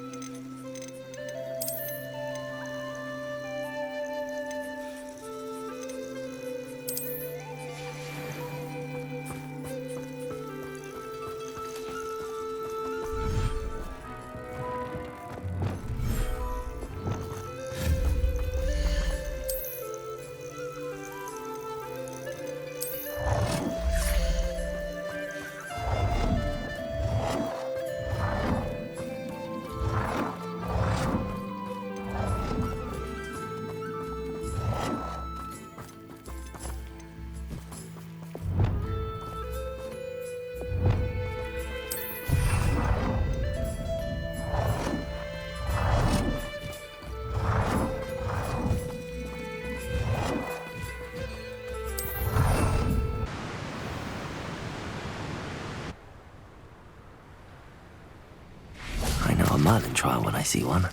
Merlin trial when I see one.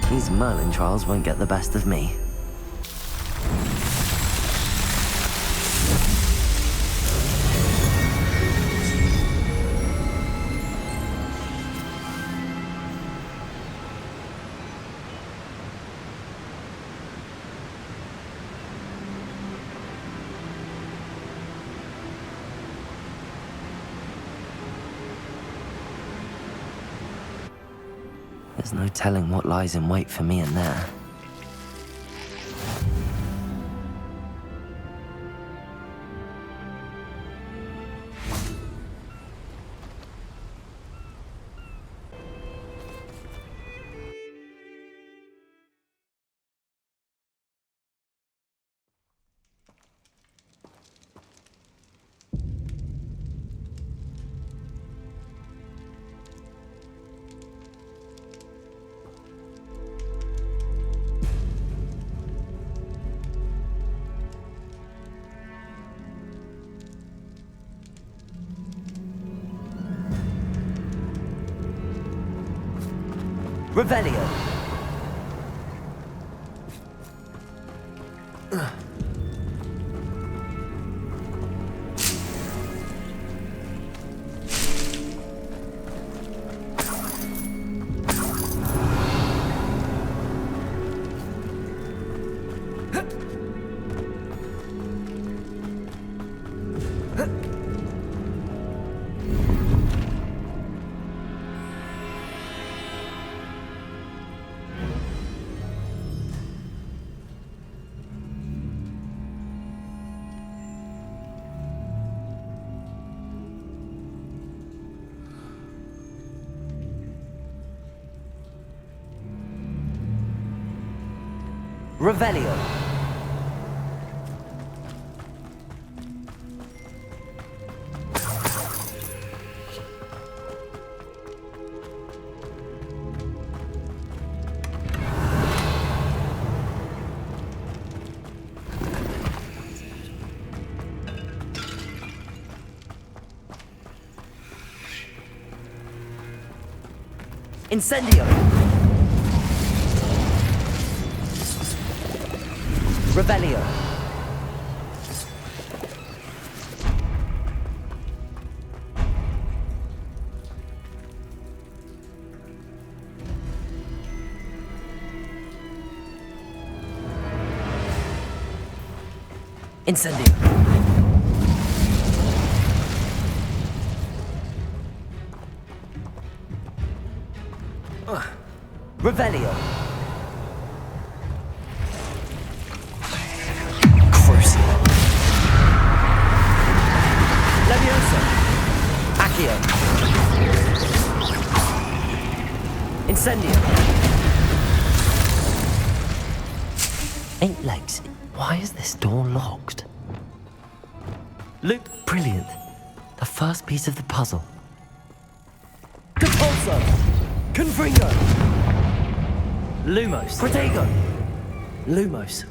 These Merlin trials won't get the best of me. There's no telling what lies in wait for me in there. Revelio. Revelio. Incendio. Revelio. Incendio. Revelio. Leviosa. Accio. Incendio. 8 legs. Why is this door locked? Look, brilliant. The first piece of the puzzle. Compulso. Confringo. Lumos. Protego. Lumos.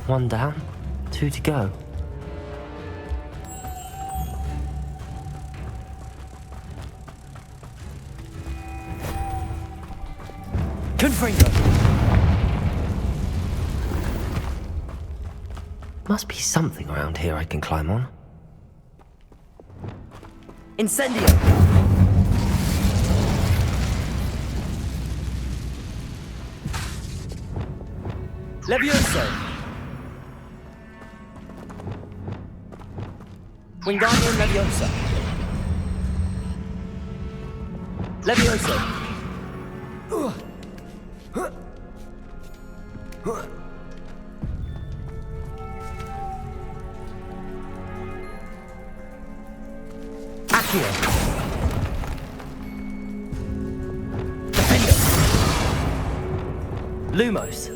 One down, 2 to go. Confringo. Must be something around here I can climb on. Incendio. Levioso! Wingardium Leviosa! Levioso! Accio! Defender! Lumos!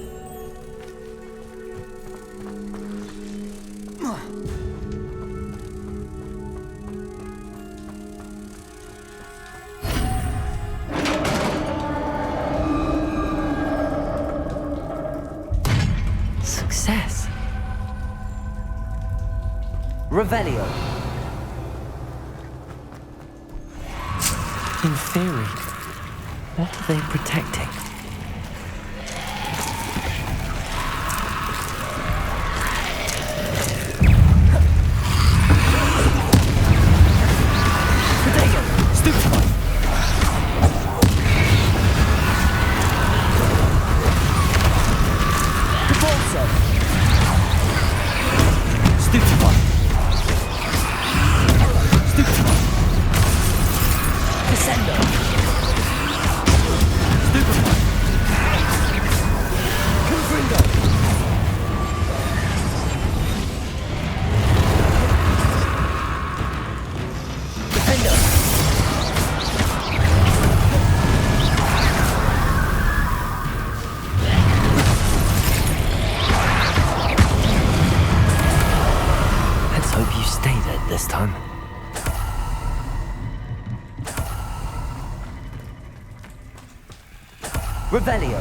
Success. Revelio. In theory, what are they protecting? Potato! Stupefy! Defaulso! Stupefy! Stupefy! Descendo! Stupefy! Confringo! Defendo! Let's hope you stay dead this time. Revelio.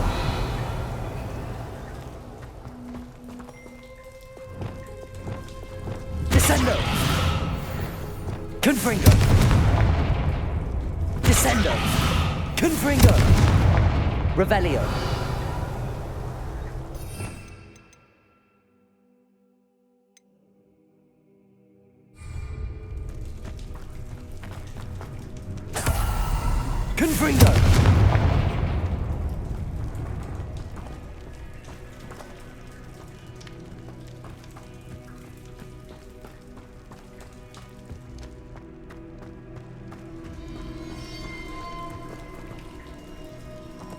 Descendo. Confringo. Descendo. Confringo. Revelio. Confringo.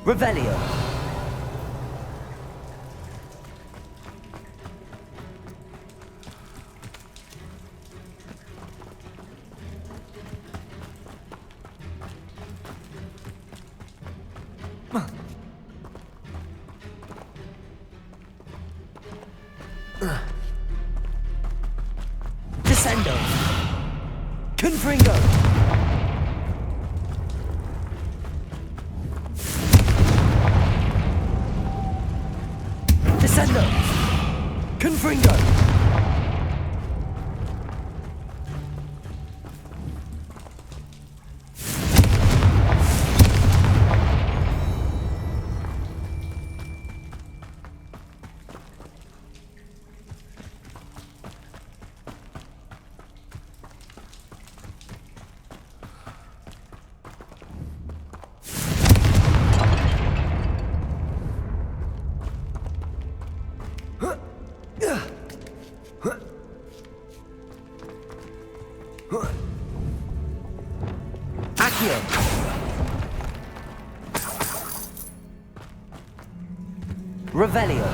Revelio. Descendo. Confringo. Descendo! Confringo! Accio! Revelio.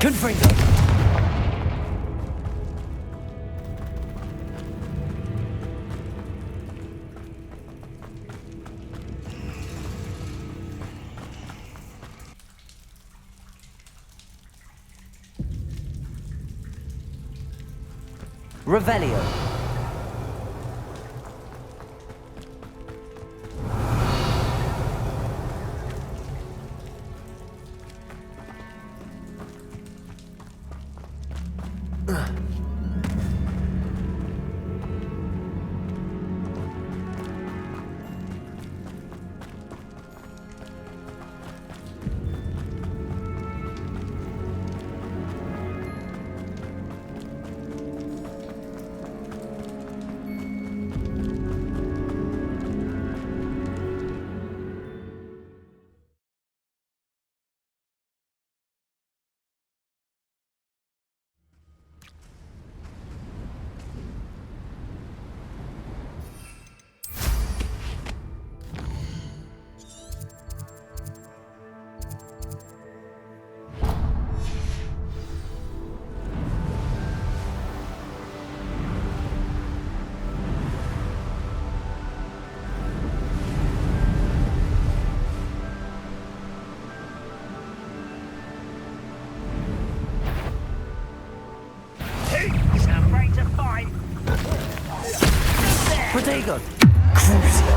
Confringo! Revelio. Protego! Crucio!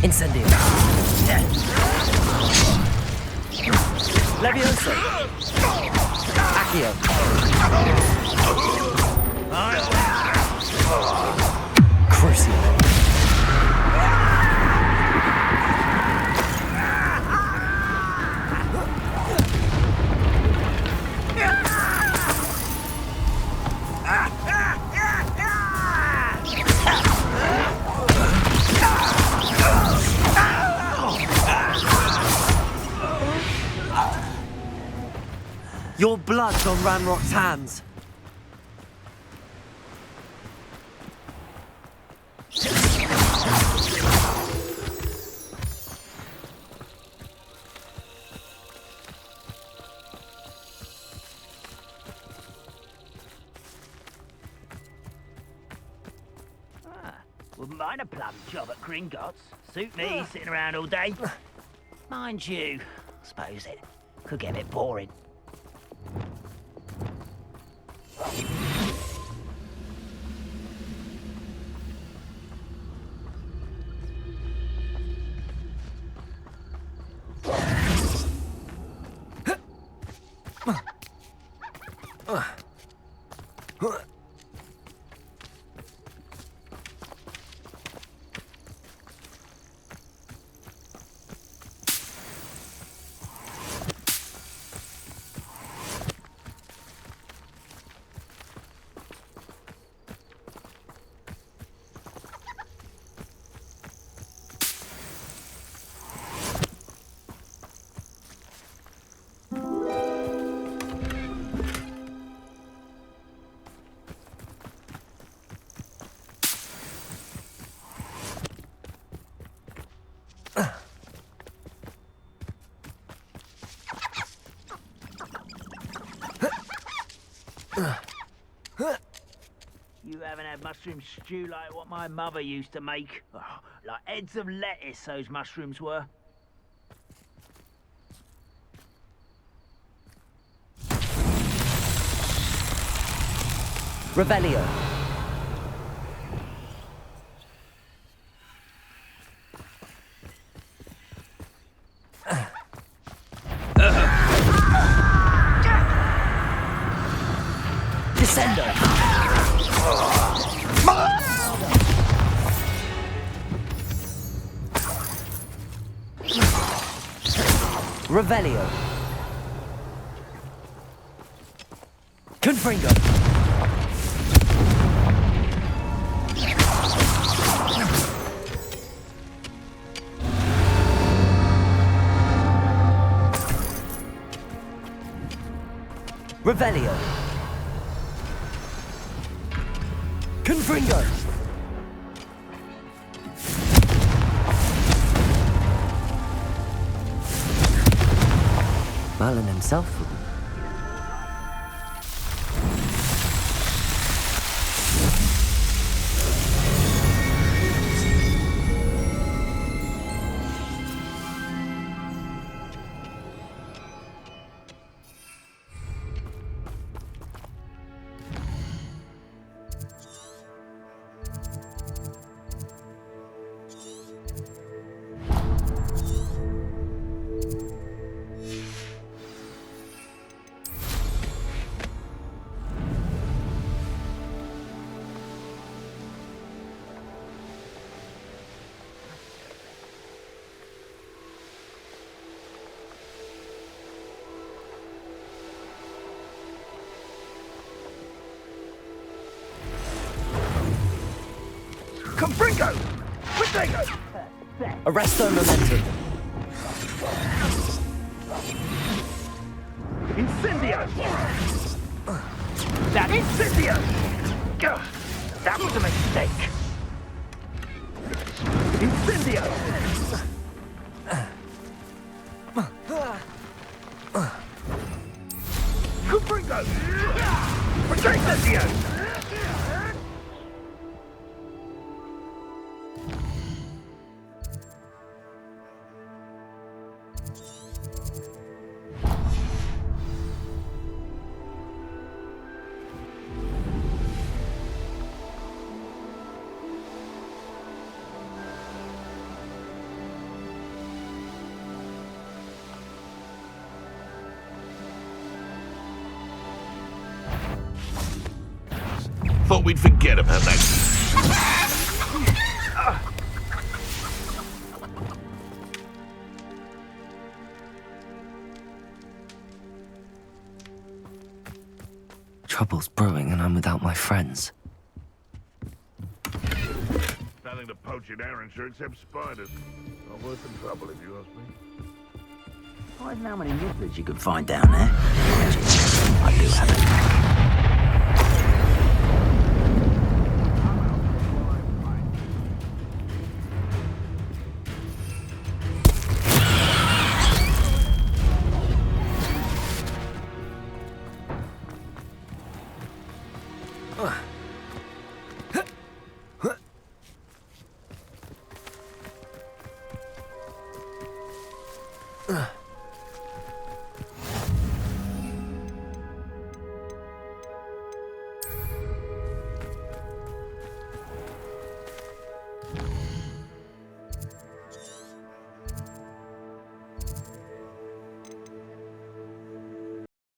Incendio! Levioso! Accio! Crucio! Your blood's on Ranrock's hands. Wouldn't mind a plum job at Gringotts. Suit me, sitting around all day. Mind you, I suppose it could get a bit boring. You haven't had mushroom stew like what my mother used to make? Oh, like heads of lettuce, those mushrooms were. Revelio. Descendo. Revelio. Confringo. Revelio. Confringo. Merlin himself wouldn't. Confringo! Quick, Arresto momentum. Incendio! That Incendio! Gah, that was a mistake. Incendio! Confringo! Protect Incendio! Thought we'd forget about that. Trouble's brewing and I'm without my friends. Nothing to poach in our insurance except spiders. Not worth the trouble if you ask me. I don't know how many nibblers you can find down there. I do have a Ugh.